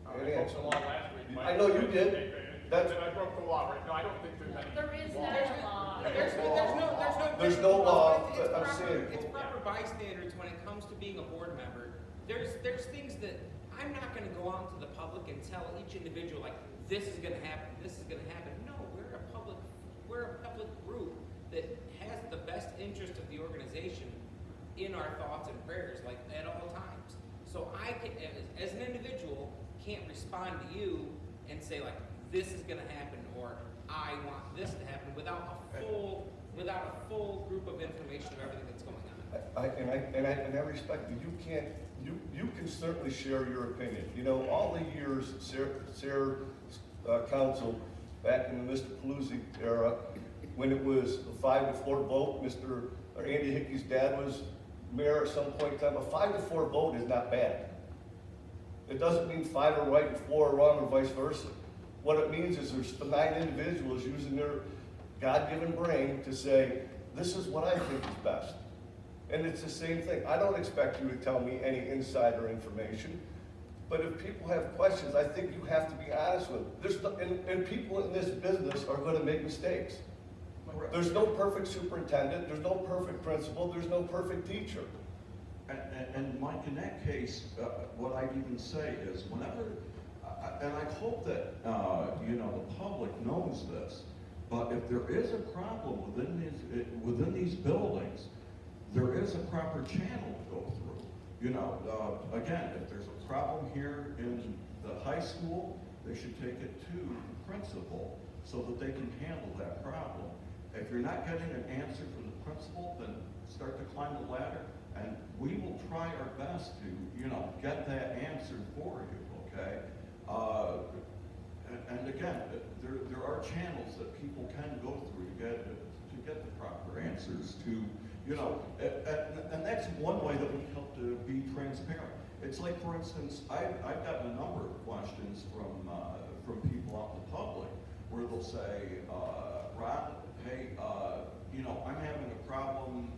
I broke the law last week. I know you did. That's- I broke the law, right? No, I don't think there's any. There is no law. law. There's no law, It's but I'm proper- saying- It's proper bystanders when it comes to being a board member. There's things that I'm not gonna go out to the public and tell each individual, like, this is gonna happen, this is gonna happen. No, we're a public group that has the best interest of the organization in our thoughts and prayers, like, at all times. So I can, as an individual, can't respond to you and say, like, this is gonna happen, or I want this to happen, without a full group of information of everything that's going on. And I respect that you can certainly share your opinion. You know, all the years, Sarah Council, back in the Mr. Palooza era, when it was a 5-4 vote, Mr. Andy Hickey's dad was mayor at some point in time, a 5-4 vote is not bad. It doesn't mean 5 are right and 4 are wrong, or vice versa. What it means is there's 9 individuals using their God-given brain to say, this is what I think is best. And it's the same thing. I don't expect you to tell me any insider information, but if people have questions, I think you have to be honest with them. And people in this business are gonna make mistakes. There's no perfect superintendent, there's no perfect principal, there's no perfect teacher. And Mike, in that case, what I'd even say is whenever, and I hope that, the public knows this, but if there is a problem within these buildings, there is a proper channel to go through. Again, if there's a problem here in the high school, they should take it to the principal so that they can handle that problem. If you're not getting an answer from the principal, then start to climb the ladder, and we will try our best to, get that answer for you, okay? And again, there are channels that people can go through to get the proper answers to, and that's one way that we help to be transparent. It's like, for instance, I've gotten a number of questions from people out in the public where they'll say, Rob, hey, I'm having a problem.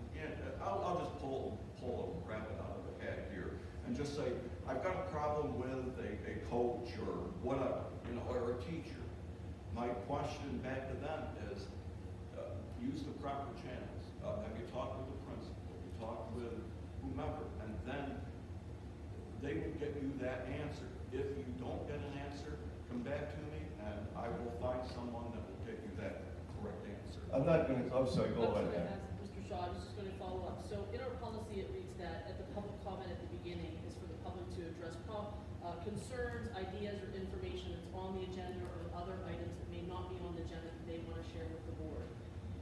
I'll just pull a rabbit out of the hat here and just say, I've got a problem with a coach or whatever, or a teacher. My question back to them is, use the proper channels. Have you talked with the principal? Have you talked with whomever? And then they will get you that answer. If you don't get an answer, come back to me and I will find someone that will get you that correct answer. I'm sorry, go ahead. Mr. Shaw, I was just gonna follow up. So in our policy, it reads that at the public comment at the beginning is for the public to address concerns, ideas, or information that's on the agenda or other items that may not be on the agenda that they want to share with the board.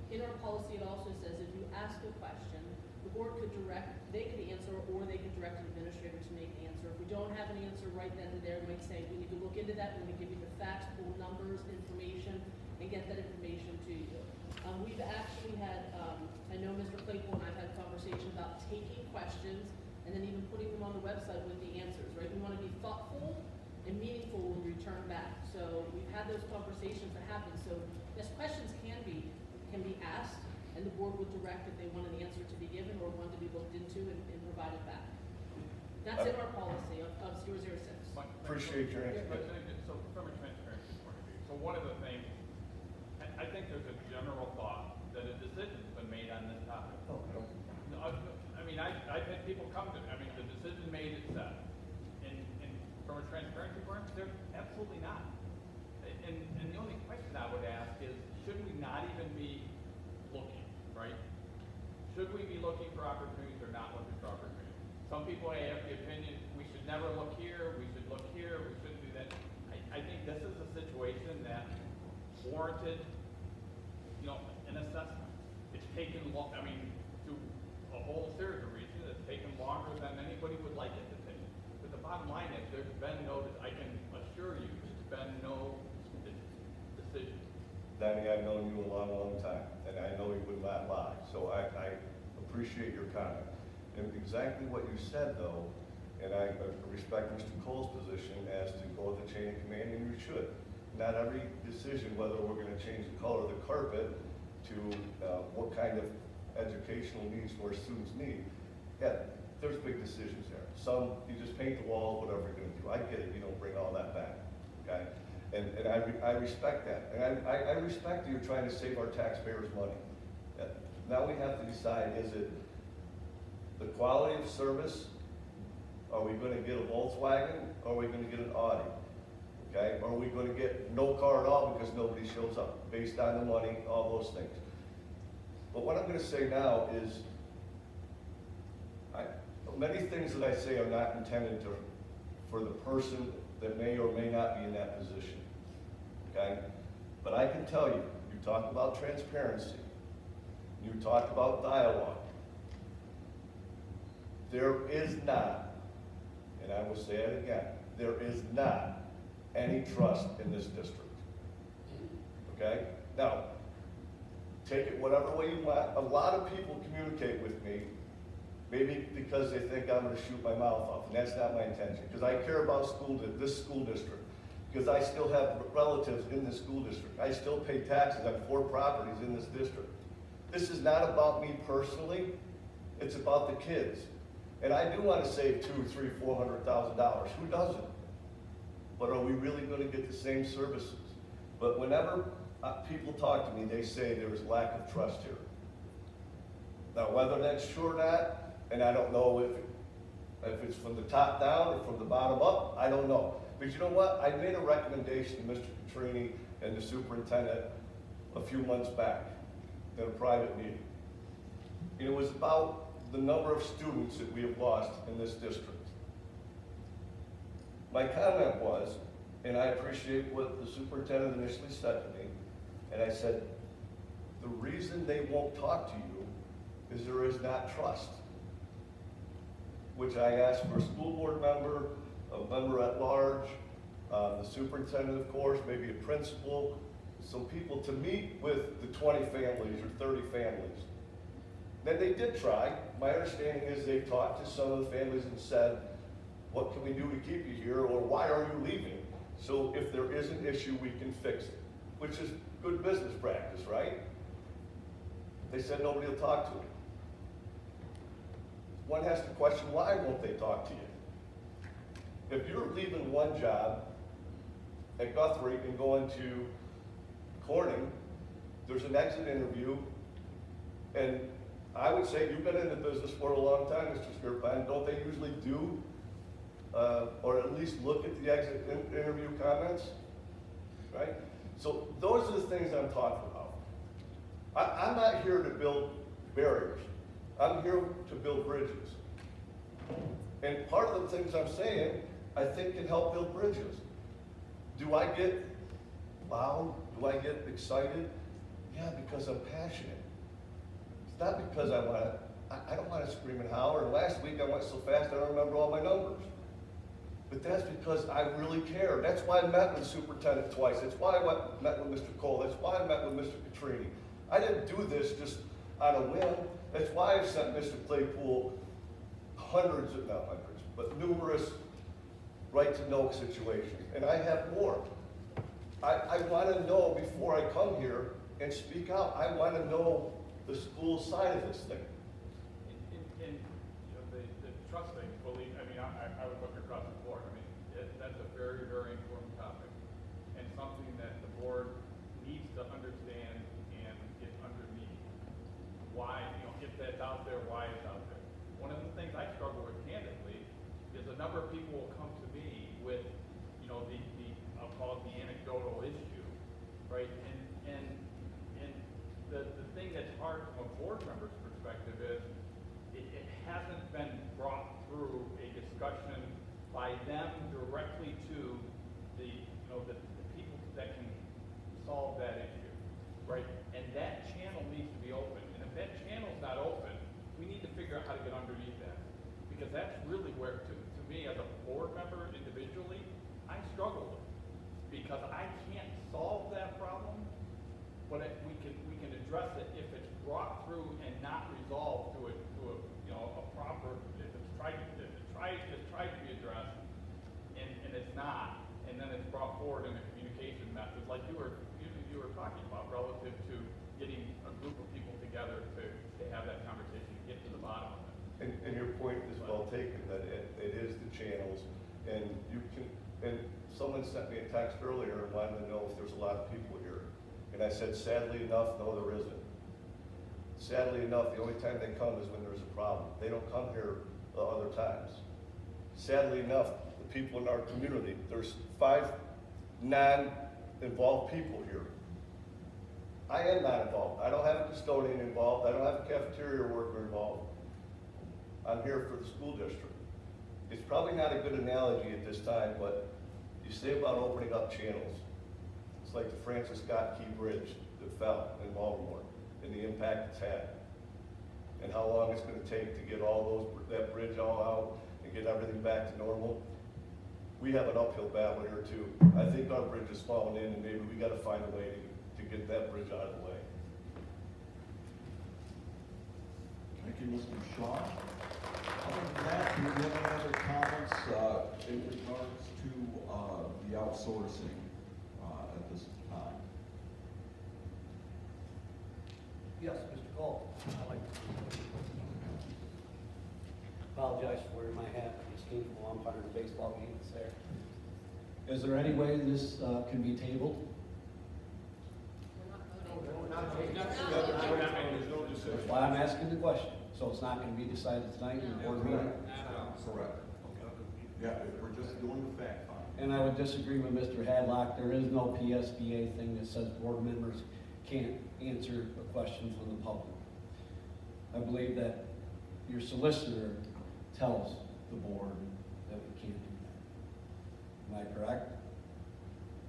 In our policy, it also says if you ask a question, the board could they could answer, or they could direct an administrator to make the answer. If we don't have an answer right then and there, we might say, we need to look into that, we're gonna give you the facts, pull numbers, information, and get that information to you. We've actually had, I know Mr. Claypool and I've had a conversation about taking questions and then even putting them on the website with the answers, right? We want to be thoughtful and meaningful when we return back. So we've had those conversations that happen. So yes, questions can be asked, and and the board would direct if they want an answer to be given or one to be looked into and provided back. That's in our policy of 006. Appreciate your answer. So from a transparency point of view, so one of the things, I think there's a general thought that a decision's been made on this topic. No, I mean, I've had people come to me, I mean, the decision made is set. And from a transparency point of view, there's absolutely not. And the only question I would ask is, should we not even be looking, right? Should we be looking for opportunities or not looking for opportunities? Some people have the opinion, we should never look here, we should look here, we shouldn't do that. I think this is a situation that warranted, an assessment. It's taken I mean, to a whole series of reasons, it's taken longer than anybody would like it to take. But the bottom line is, there's been I can assure you, there's been no decision. Danny, I've known you a long, long time, and I know you would not lie, so I appreciate your comment. And exactly what you said, though, and I respect Mr. Cole's position as to go with the chain of command, and you should. Not every decision, whether we're gonna change the color of the carpet to what kind of educational needs our students need, yeah, there's big decisions there. Some, you just paint the walls, whatever you're gonna do. I get it, you don't bring all that back, okay? And I respect that. And I respect that you're trying to save our taxpayers' money. Now we have to decide, is it the quality of service? Are we gonna get a Volkswagen, or are we gonna get an Audi? Okay, or are we gonna get no car at all because nobody shows up, based on the money, all those things. But what I'm gonna say now is, many things that I say are not intended for the person that may or may not be in that position, okay? But I can tell you, you talk about transparency, you talk about dialogue. There is not, and I will say it again, there is not any trust in this district, okay? Now, take it whatever way you want. A lot of people communicate with me, maybe because they think I'm gonna shoot my mouth off, and that's not my intention, because I care about this school district, because I still have relatives in this school district. I still pay taxes on 4 properties in this district. This is not about me personally, it's about the kids. And I do want to save $200,000, $300,000, $400,000, who doesn't? But are we really gonna get the same services? But whenever people talk to me, they say there is lack of trust here. Now, whether that's true or not, and I don't know if it's from the top down or from the bottom up, I don't know. But you know what? I made a recommendation to Mr. Petrini and the superintendent a few months back in a private meeting. And it was about the number of students that we have lost in this district. My comment was, and I appreciate what the superintendent initially said to me, and I said, the reason they won't talk to you is there is not trust. Which I asked for a school board member, a member at large, the superintendent, of course, maybe a principal, some people to meet with the 20 families or 30 families. Then they did try. My understanding is they talked to some of the families and said, what can we do to keep you here, or why are you leaving? So if there is an issue, we can fix it, which is good business practice, right? They said nobody will talk to them. One has to question, why won't they talk to you? If you're leaving one job at Guthrie and going to Corning, there's an exit interview, and I would say you've been in the business for a long time, Mr. Skirpine. Don't they usually do, or at least look at the exit interview comments, right? So those are the things I'm talking about. I'm not here to build barriers. I'm here to build bridges. And part of the things I'm saying, I think can help build bridges. Do I get loud? Do I get excited? Yeah, because I'm passionate. It's not because I don't want to scream and holler. And last week I went so fast I don't remember all my numbers. But that's because I really care. That's why I met with the superintendent twice. That's why I met with Mr. Cole. That's why I met with Mr. Petrini. I didn't do this just on a whim. That's why I've sent Mr. Claypool numerous right to know situations. And I have more. I want to know before I come here and speak out. I want to know the support side of this thing. In, you know, the trust thing, believe, I mean, I would look across the board. I mean, that's a very, very important topic, and something that the board needs to understand and get underneath. Why, you know, if that's out there, why it's out there. One of the things I struggle with candidly is a number of people will come to me with, you know, the I'll call it the anecdotal issue, right? And the thing that's hard from a board member's perspective is it hasn't been brought through a discussion by them directly to the, you know, the people that can solve that issue, right? And that channel needs to be open. And if that channel's not open, we need to figure out how to get underneath that. Because that's really where, to me, as a board member individually, I struggle with. Because I can't solve that problem, but we can address it if it's brought through and not resolved to a you know, a proper, if it's tried to be addressed and it's not, and then it's brought forward in a communication method like you were talking about relative to getting a group of people together to have that conversation and get to the bottom of it. And your point is well taken, that it is the channels, and you can, and someone sent me a text earlier and wanted to know if there's a lot of people here. And I said, sadly enough, no, there isn't. Sadly enough, the only time they come is when there's a problem. They don't come here other times. Sadly enough, the people in our community, there's 5 non-involved people here. I am not involved. I don't have a custodian involved. I don't have a cafeteria worker involved. I'm here for the school district. It's probably not a good analogy at this time, but you say about opening up channels. It's like the Francis Scott Key Bridge that fell in Baltimore and the impact it's had. And how long it's gonna take to get that bridge all out and get everything back to normal. We have an uphill battle here too. I think our bridge is falling in, and maybe we gotta find a way to get that bridge out of the way. Thank you, Mr. Shaw. Other than that, do you have any other comments in regards to the outsourcing at this time? Yes, Mr. Cole. I'd like to apologize for wearing my hat. I'm just came from a umpire in a baseball game that's there. Is there any way this can be tabled? That's why I'm asking the question. So it's not going to be decided tonight in the board meeting? Correct. Yeah, we're just doing the fact finding. And I would disagree with Mr. Hadlock. There is no PSBA thing that says board members can't answer a question from the public. I believe that your solicitor tells the board that we can't do that. Am I correct?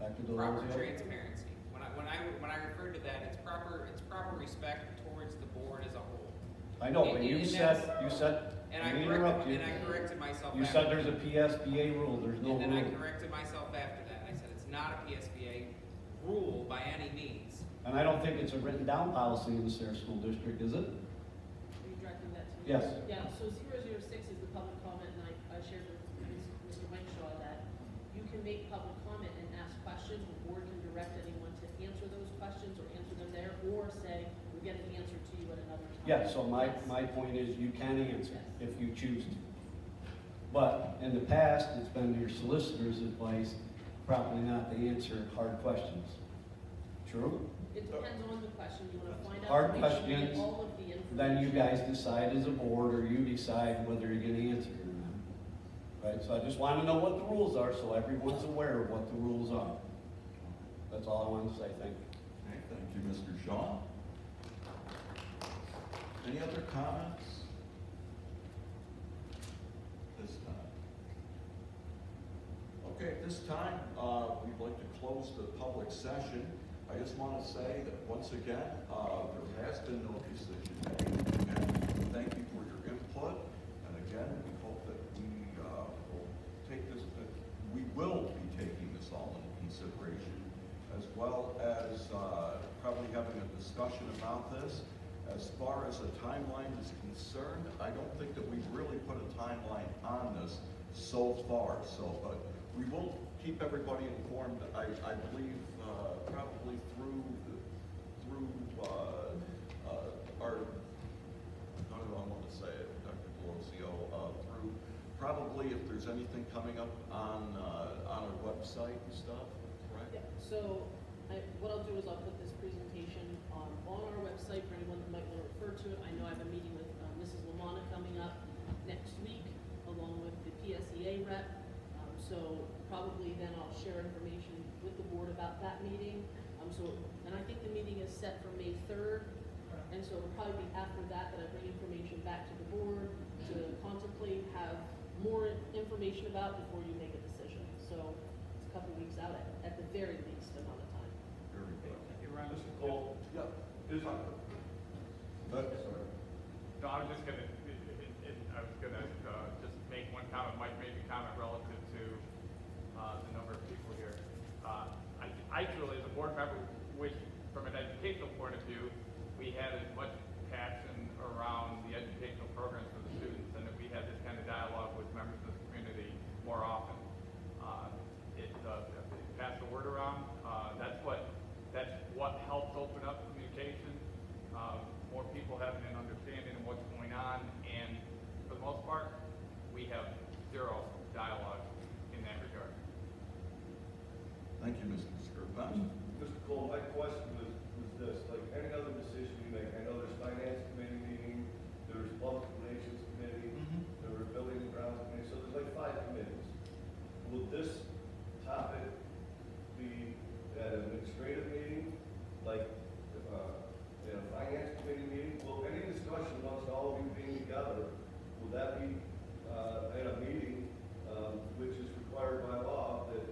Dr. Proper Delosio? transparency. When I referred to that, it's proper respect towards the board as a whole. I know, but And you that's- said, And let I me interrupt you. corrected myself. You after said there's a that. PSBA rule, there's no And then I rule. corrected myself after that. I said it's not a PSBA rule by any means. And I don't think it's a written down policy in the Sarah School District, is it? Are you directing that to me? Yes. Yeah, so 006 is the public comment, and I shared with Mr. Mike Shaw that you can make public comment and ask questions. The board can direct anyone to answer those questions or answer them there, or say, we'll get an answer to you at another time. Yeah, so my Yes. point is you can answer Yes. if you choose to. But in the past, it's been your solicitor's advice probably not to answer hard questions. True? It depends on the question, you wanna find out. Hard information, get questions, all of the information. Then you guys decide as a board, or you decide whether you're gonna answer it or not. Right, so I just wanna know what the rules are, so everyone's aware of what the rules are. That's all I wanted to say, thank you. Okay, thank you, Mr. Shaw. Any other comments? This time. Okay, at this time, we'd like to close the public session. I just want to say that once again, there has been no decision made. And thank you for your input. And again, we hope that we will take this, that we will be taking this all into consideration, as well as probably having a discussion about this. As far as a timeline is concerned, I don't think that we've really put a timeline on this so far. So, but we will keep everybody informed. I believe probably through our probably if there's anything coming up on our website and stuff, correct? Yeah, so what I'll do is I'll put this presentation on our website for anyone that might want to refer to it. I know I have a meeting with Mrs. Lamana coming up next week, along with the PSEA rep. So probably then I'll share information with the board about that meeting. And I think the meeting is set for May 3rd. And so it'll probably be after that that I bring information back to the board to contemplate, have more information about before you make a decision. So it's a couple weeks out at the very least amount of time. Very good. Mr. Cole? Yeah. Is, No, I was just gonna, just make one comment. Mike made a comment relative to the number of people here. I truly, as a board member, wish, from an educational point of view, we had as much passion around the educational programs for the students, and that we had this kind of dialogue with members of the community more often. Pass the word around. That's what helps open up communication. More people having an understanding of what's going on, and for the most part, we have zero dialogue in that regard. Thank you, Mr. Scrivens. Mr. Cole, my question was this, like any other decision you make, I know there's finance committee meeting, there's public relations committee, there were building and grounds committee, so there's like 5 committees. Will this topic be at an administrative meeting, like, in a finance committee meeting? Will any discussion amongst all of you being together, will that be, at a meeting, which is required by law that,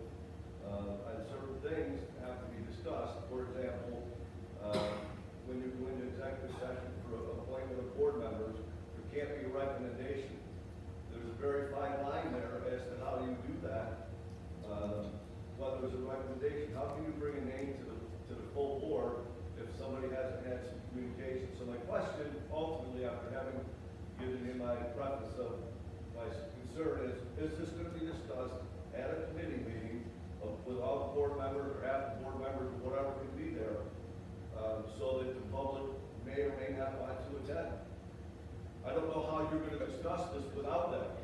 on certain things have to be discussed? For example, when you go into executive session for appointment of board members, there can't be a recommendation. There's a very fine line there as to how you do that. Whether there's a recommendation, how can you bring a name to the full board if somebody hasn't had some communication? So my question, ultimately, after having given you my preface of my concern is this going to be discussed at a committee meeting with all the board members or half the board members or whatever can be there, so that the public may or may not want to attend? I don't know how you're going to discuss this without that.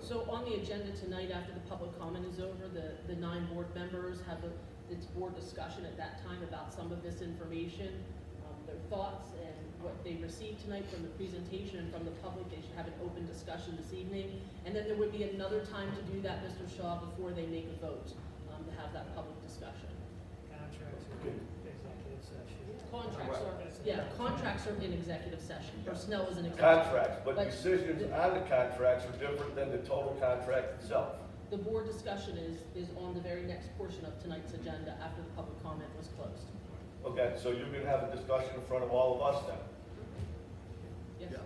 So on the agenda tonight, after the public comment is over, the 9 board members have its board discussion at that time about some of this information, their thoughts and what they received tonight from the presentation and from the public. They should have an open discussion this evening. And then there would be another time to do that, Mr. Shaw, before they make a vote, to have that public discussion. Contracts are in executive session. Personnel is in executive. Contracts, but decisions on the contracts are different than the total contract itself. The board discussion is on the very next portion of tonight's agenda after the public comment was closed. Okay, so you're gonna have a discussion in front of all of us then, Yes?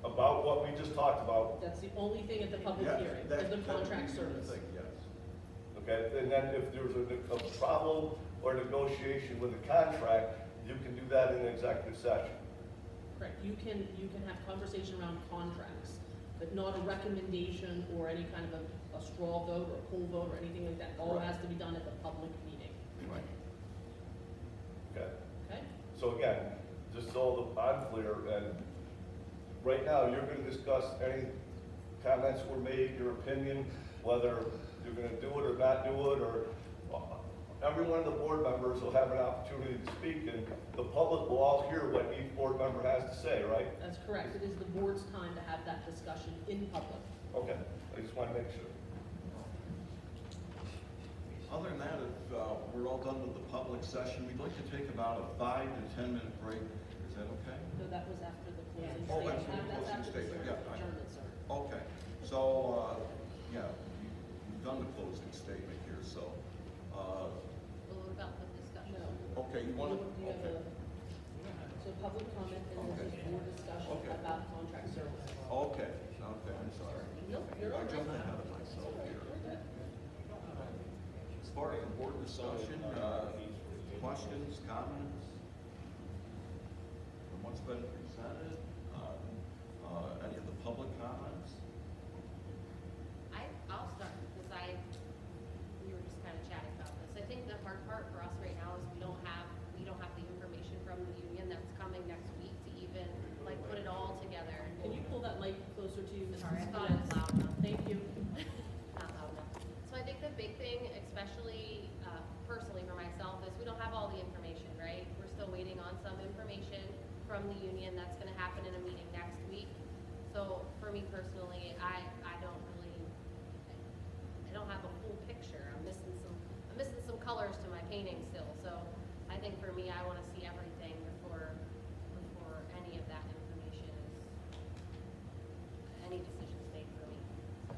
about what we just talked about, That's the only thing at the public Yes, hearing, that- is the that would contract be the only service. thing, yes. okay? And then if there's a problem or negotiation with a contract, you can do that in an executive session. Correct. You can have conversation around contracts, but not a recommendation or any kind of a straw vote or a poll vote or anything like that. All Correct. has to be done at the public meeting. Right. Okay? Okay? So again, just so that I'm clear, and right now, you're gonna discuss any comments were made, your opinion, whether you're gonna do it or not do it, or every one of the board members will have an opportunity to speak, and the public will all hear what each board member has to say, right? That's correct. It is the board's time to have that discussion in public. Okay, I just wanna make sure. Other than that, if we're all done with the public session, we'd like to take about a 5 to 10 minute break. Is that okay? So that was after the closing Oh, statement. that's the That's closing after the statement, yeah. adjournment, sir. Okay, so, yeah, you've done the closing statement here, so, Well, what about the discussion? No. okay, you want to, Do you have okay. So public comment and then Okay. just board discussion Okay. about contract service. Okay, I'm sorry. Nope, you're I all jumped right. ahead of myself here. We're good. As far as the board discussion, questions, comments? From what's been presented, any of the public comments? I'll start, because we were just kind of chatting about this. I think the hard part for us right now is we don't have the information from the union that's coming next week to even, like, put it all together. Can you pull that mic closer to you, Mrs. Sorry, I thought it was loud enough. Thank you. personally for myself is we don't have all the information, right? We're still waiting on some information from the union. That's gonna happen in a meeting next week. So for me personally, I don't have a full picture. I'm missing some colors to my painting still. So I think for me, I wanna see everything before any of that information is, any decisions made for me. So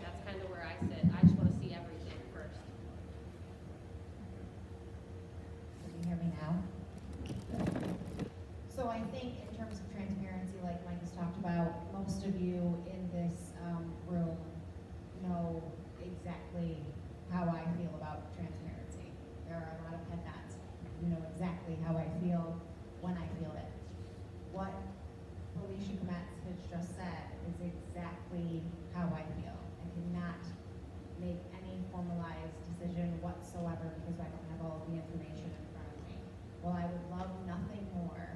that's kind of where I sit. I just wanna see everything first. Can you hear me now? So I think in terms of transparency, like Mike has talked about, most of you in this room know exactly how I feel about transparency. There are a lot of head nods. You know exactly how I feel when I feel it. What Felicia Kamatsevich just said is exactly how I feel. I cannot make any formalized decision whatsoever because I don't have all of the information in front of me. Well, I would love nothing more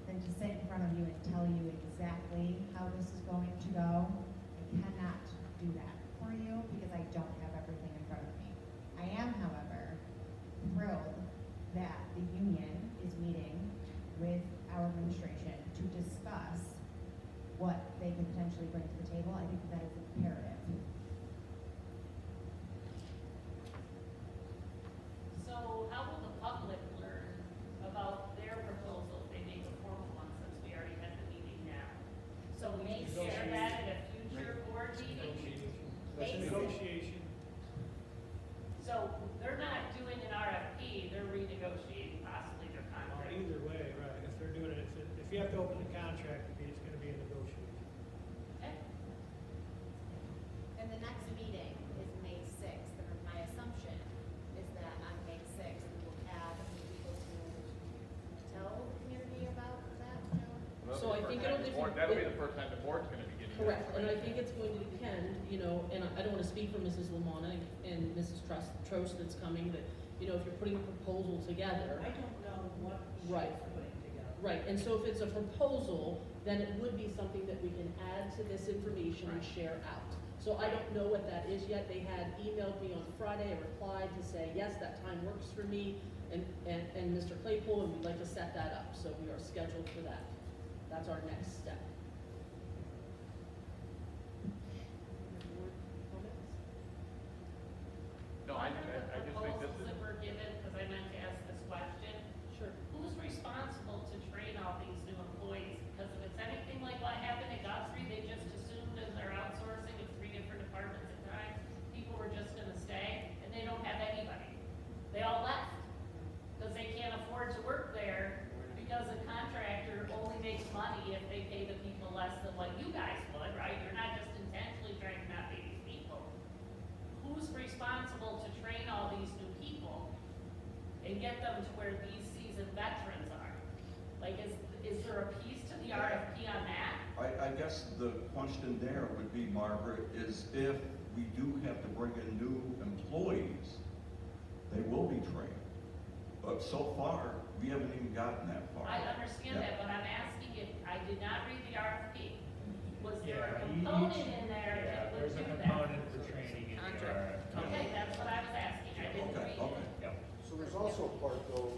than to sit in front of you and tell you exactly how this is going to go. I cannot do that for you because I don't have everything in front of me. I am, however, thrilled that the union is meeting with our administration to discuss what they could potentially bring to the table. I think that is imperative. So how will the public learn about their proposal if they make a formal one, since we already had the meeting now? So we may share that at a future board meeting? That's a negotiation. So they're not doing an RFP, they're renegotiating possibly their contract. Either way, right, if they're doing it, if you have to open the contract, it's gonna be a negotiation. Okay. And the next meeting is May 6th, and my assumption is that on May 6th, we will have people to tell the community about that, So I think it'll be. That'll be the first time the board's gonna be getting. that Correct, and I information. think it's going to depend, you know, and I don't wanna speak for Mrs. Lamona and Mrs. Trost that's coming, that, you know, if you're putting a proposal together. I don't know what she's Right. putting together. Right, and so if it's a proposal, then it would be something that we can add to this information and share out. So I don't know what that is yet. They had emailed me on Friday, I replied to say, yes, that time works for me, and Mr. Claypool, and we'd like to set that up, so we are scheduled for that. That's our next step. Board comments? No, I just think this Proposals is, that were given, because I meant to ask this question, Sure. who's responsible to train all these new employees? Because if it's anything like what happened at Guthrie, they just assumed as they're outsourcing of 3 different departments at times, people were just gonna stay, and they don't have anybody. They all left, because they can't afford to work there, because a contractor only makes money if they pay the people less than what you guys would, right? You're not just intentionally trying to not pay these people. Who's responsible to train all these new people and get them to where these seasoned veterans are? Like, is there a piece to the RFP on that? I guess the question there would be, Margaret, is if we do have to bring in new employees, they will be trained. But so far, we haven't even gotten that far. I understand Yeah. that, but I'm asking if, I did not read the RFP. Was there a Yeah, component in there Yeah, that would there's do a that? component for training in the Contract. RFP. Okay, that's what I was asking, I didn't Okay, read okay. it. Yep. So there's also a part though,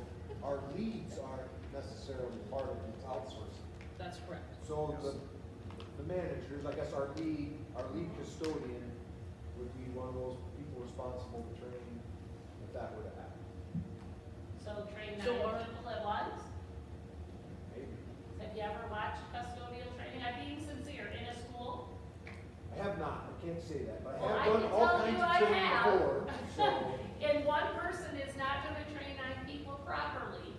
our leads aren't necessarily part of this outsourcing. That's correct. So the managers, I guess our lead custodian would be one of those people responsible for training if that were to happen. So train So 9 our- people at once? Maybe. Have you ever watched custodial training? I'm being sincere, in a school? I have not, I can't say that, but I Well, have I done can all tell kinds you of I training have. before, so. And one person is not gonna train 9 people properly,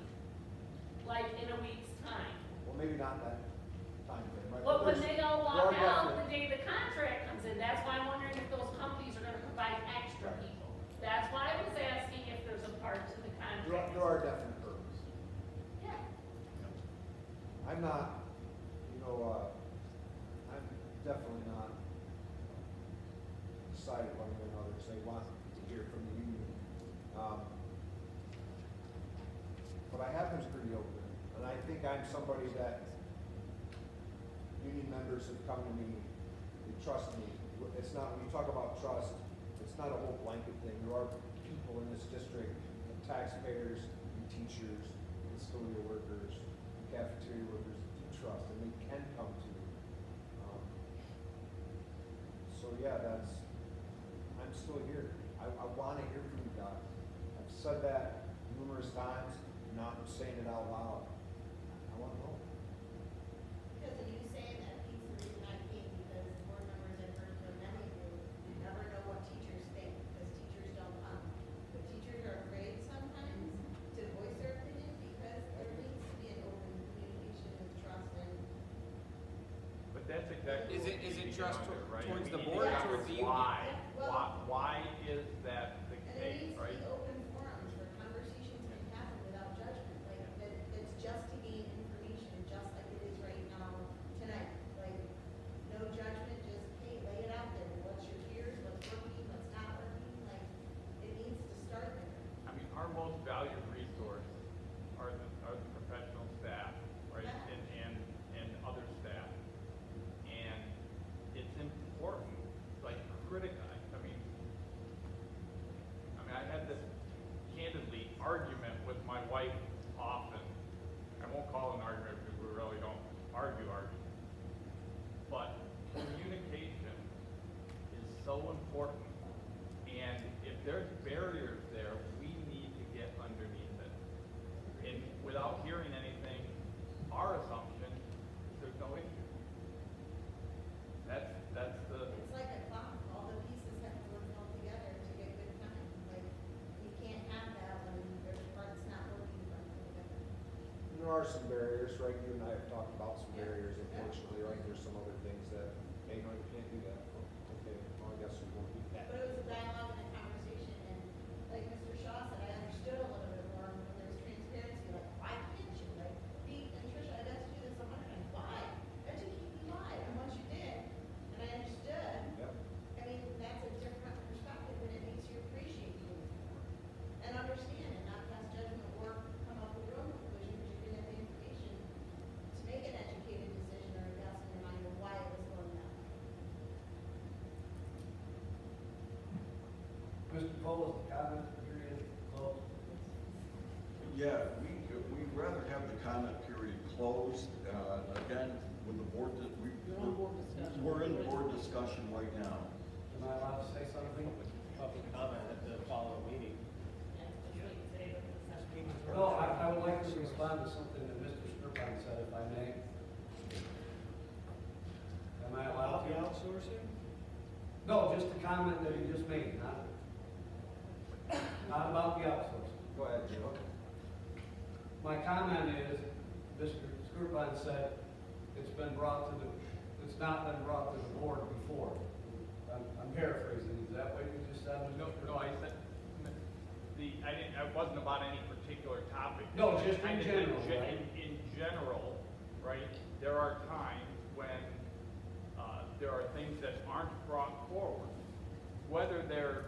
like in a week's time. Well, maybe not that time frame, right? But when There's- they all there walk are out the definite- day the contract comes in, that's why I'm wondering if those companies are gonna provide extra people. That's why I was asking if there's a part to the contract. There are definite hurdles. Yeah. I'm not, I'm definitely not decided one way or another, because I want to hear from the union. But I have been pretty open, and I think I'm somebody that union members have come to me, they trust me. It's not, when you talk about trust, it's not a whole blanket thing. There are people in this district, taxpayers, and teachers, custodial workers, cafeteria workers, do trust, and they can come to. So yeah, I'm still here. I want to hear from you guys. I've said that numerous times, now I'm saying it out loud. I want to know. Because of you saying that, Pete's the reason I came, because board members have heard from many of you, never know what teachers think, because teachers don't come. But teachers are afraid sometimes to voice their opinion, because there needs to be an open communication and trust and. But that's exactly. Is what it we need to trust get under, right? towards We the need to board or get towards the under union? Why is that the And there case, needs to right? be open forums where conversations can happen without judgment, like, that, it's just to gain information, just like it is right now tonight. Like, no judgment, just, hey, lay it out there, what's your fears, what's working, what's not working, like, it needs to start there. I mean, our most valued resource are the professional staff, right, and other staff. And it's important, like critical, I had this candidly argument with my wife often. I won't call it an argument because we really don't argue. But communication is so important. And if there's barriers there, we need to get underneath it. And without hearing anything, our assumption is there's no issue. That's the. It's like a clock, all the pieces have to work all together to get good time. Like, you can't have that when there's parts not working properly. There are some barriers, right? You and I have talked about some barriers, unfortunately, right? There's some other things that, hey, no, you can't do that. Oh, okay, well, I guess we won't do that. But it was a dialogue and a conversation, and like Mr. Shaw said, I understood a little bit more when there was transparency, like, why can't you? Like, Pete and Tricia, I've asked you this 100 times, why? Educate me why, and once you did, and I understood, Yep. I mean, that's a different perspective, and it makes you appreciate things more. And understand, and not pass judgment or come up with your own conclusion, because you're gonna have the information to make an educated decision or a guess in your mind of why it was going that way. Mr. Cole, is the comment period closed? Yeah, we'd rather have the comment period closed. Again, with the board, You're on board discussion. we're in board discussion right now. Am I allowed to say something? Public comment at the following meeting. No, I would like to respond to something that Mr. Stirpine said, if I may. Am I allowed to? outsourcing? No, just the comment that he just made, not about the outsourcing. Go ahead, Joe. My comment is, Mr. Stirpine said, it's not been brought to the board before. I'm paraphrasing, is that what you just said? Mr. No, I said, it wasn't about any particular topic. No, just in Kind of general, right? In general, right, there are times when, there are things that aren't brought forward, whether they're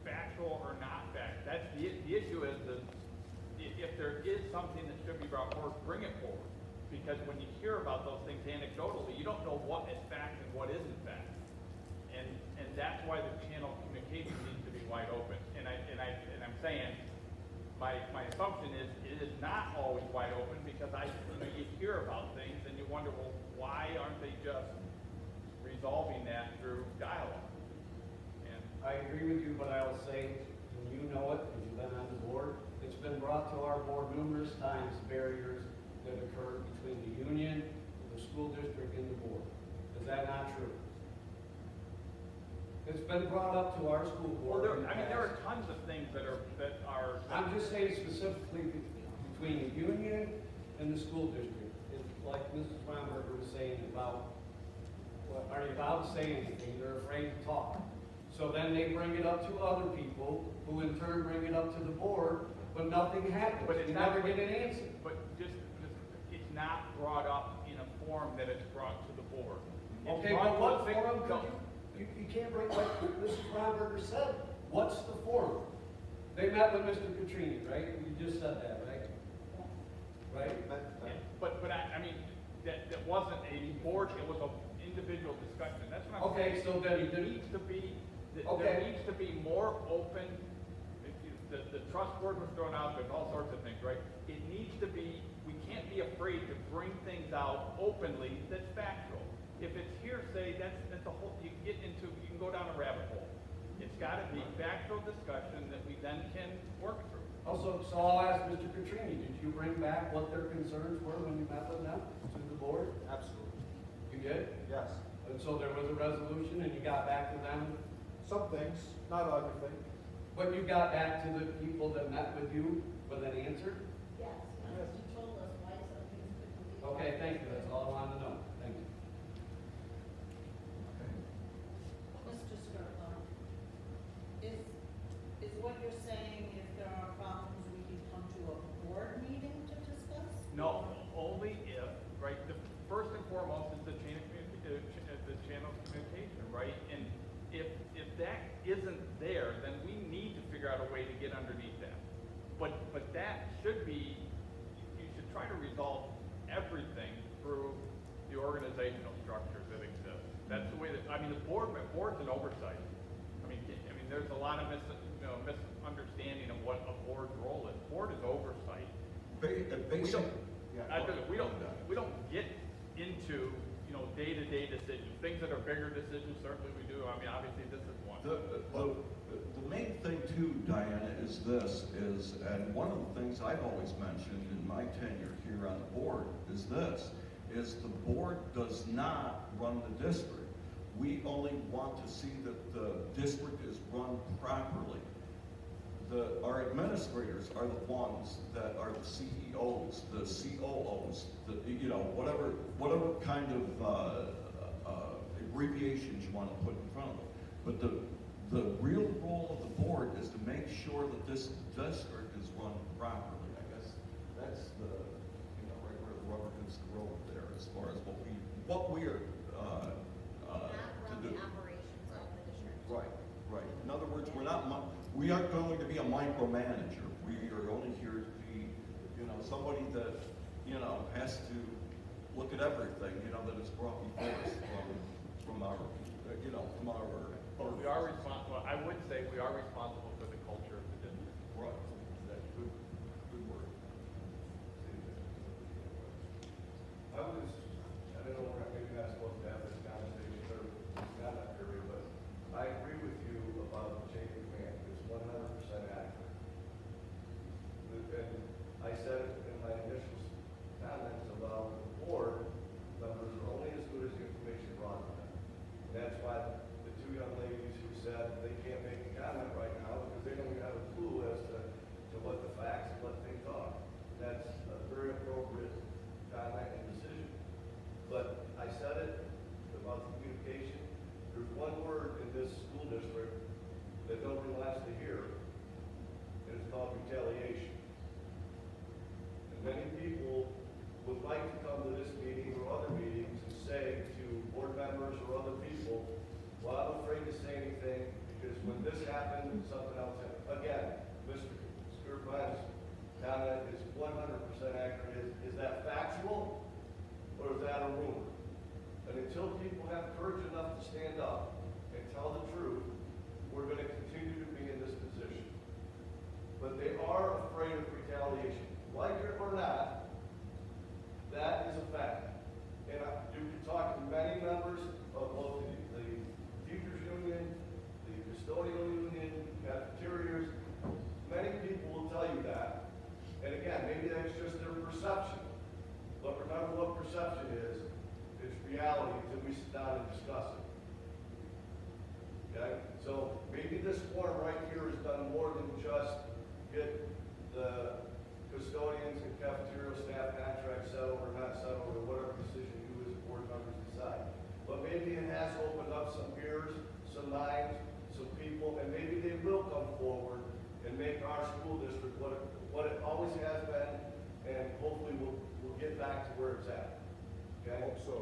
factual or not factual. That's the issue is if there is something that should be brought forward, bring it forward. Because when you hear about those things anecdotally, you don't know what is fact and what isn't fact. And that's why the channel of communication needs to be wide open. And I'm saying, my assumption is it is not always wide open because you hear about things and you wonder, well, why aren't they just resolving that through dialogue? And I agree with you, but I will say, and you know it, because you've been on the board, it's been brought to our board numerous times, barriers that occur between the union, the school district, and the board. Is that not true? It's been brought up to our school well, board. there are tons of things that are. I'm just saying specifically between the union and the school district. It's like Mrs. Weinberger was saying about, what, are you allowed to say anything? They're afraid to talk. So then they bring it up to other people, who in turn bring it up to the board, but nothing happens. But it's You not- never get an answer. But just it's not brought up in a form that it's brought to the board. It's Okay, brought but what to the forum no. could you can't bring, like Mrs. Weinberger said, what's the forum? They met with Mr. Petrini, right? You just said that, right? Right? Yeah, but I mean, that wasn't a board, it was an individual discussion. That's what I'm saying. Okay, so then There needs to be, there Okay. needs to be more open, the trust word was thrown out, there's all sorts of things, right? It needs to be, we can't be afraid to bring things out openly that's factual. If it's hearsay, that's a whole, you can go down a rabbit hole. It's gotta be factual discussion that we then can work through. Also, so I'll ask Mr. Petrini, did you bring back what their concerns were when you met with them to the board? Absolutely. You did? Yes. And so there was a resolution and you got back to them, Some things, not everything. but you got back to the people that met with you with an answer? Yes, Yes. you told us why some things couldn't be. Okay, thank you, that's all I wanted to know, thank you. Mr. Skirlo, is what you're saying, if there are problems, we can come to a board meeting to discuss? No, only if, right, the first and foremost is the chain of the channel of communication, right? And if that isn't there, then we need to figure out a way to get underneath that. But that should be, you should try to resolve everything through the organizational structures that exist. That's the way that, I mean, board's an oversight. I mean, there's a lot of misunderstanding of what a board's role is. Board is oversight. We don't get into, day-to-day decisions. Things that are bigger decisions, certainly we do. I mean, obviously this is one. The main thing too, Diana, is this, and one of the things I've always mentioned in my tenure here on the board is the board does not run the district. We only want to see that the district is run properly. Our administrators are the ones that are the CEOs, the COOs, whatever kind of abbreviations you want to put in front of it. But the real role of the board is to make sure that this district is run properly. I guess that's right where the rubber hits the road there, as far as what we are Not to run do. the operations of the district. Right. In other words, we aren't going to be a micromanager. We are only here to be, somebody that, has to look at everything, that is brought before us from our, from our. But we are responsible, I would say we are responsible for the culture of the district. Right. That's good word. I don't know, maybe not supposed to have this conversation, or not that area, but I agree with you about the chain of command. It's 100% accurate. And I said it in my initial comments about the board members are only as good as the information brought to them. And that's why the two young ladies who said they can't make a comment right now because they don't even have a clue as to what the facts and what things are. That's a very appropriate comment and decision. But I said it about the communication. There's one word in this school district that nobody wants to hear, and it's called retaliation. And many people would like to come to this meeting or other meetings and say to board members or other people, well, I'm afraid to say anything because when this happened, something else happened. Again, Mr. Skirpan's comment is 100% accurate. Is that factual? Or is that a rumor? And until people have courage enough to stand up and tell the truth, we're going to continue to be in this position. But they are afraid of retaliation. Like it or not, that is a fact. And you can talk to many members of both the teachers union, the custodial union, cafeterias. Many people will tell you that. And again, maybe that's just their perception. But remember what perception is. It's reality until we sit down and discuss it. Okay? So maybe this forum right here has done more than just get the custodians and cafeteria staff contracts settled or not settled or whatever decision you as board members decide. But maybe it has opened up some ears, some minds, some people, and maybe they will come forward and make our school district what it always has been, and hopefully we'll get back to where it's at. Okay? Hope so.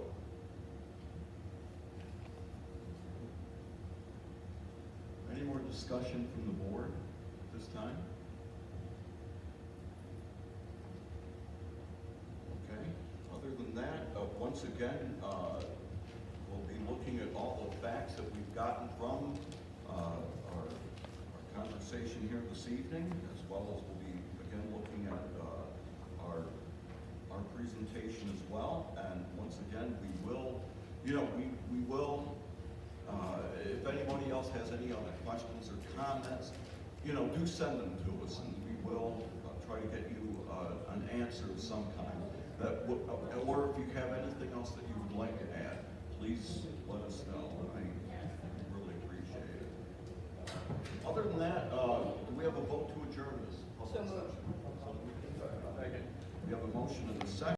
Any more discussion from the board at this time? Okay, other than that, once again, we'll be looking at all the facts that we've gotten from our conversation here this evening, as well as we'll be again looking at our presentation as well. And once again, we will, we will, if anybody else has any other questions or comments, do send them to us, and we will try to get you an answer of some kind. Or if you have anything else that you would like to add, please let us know. I really appreciate it. Other than that, do we have a vote to adjourn this public session? We have a motion and a second.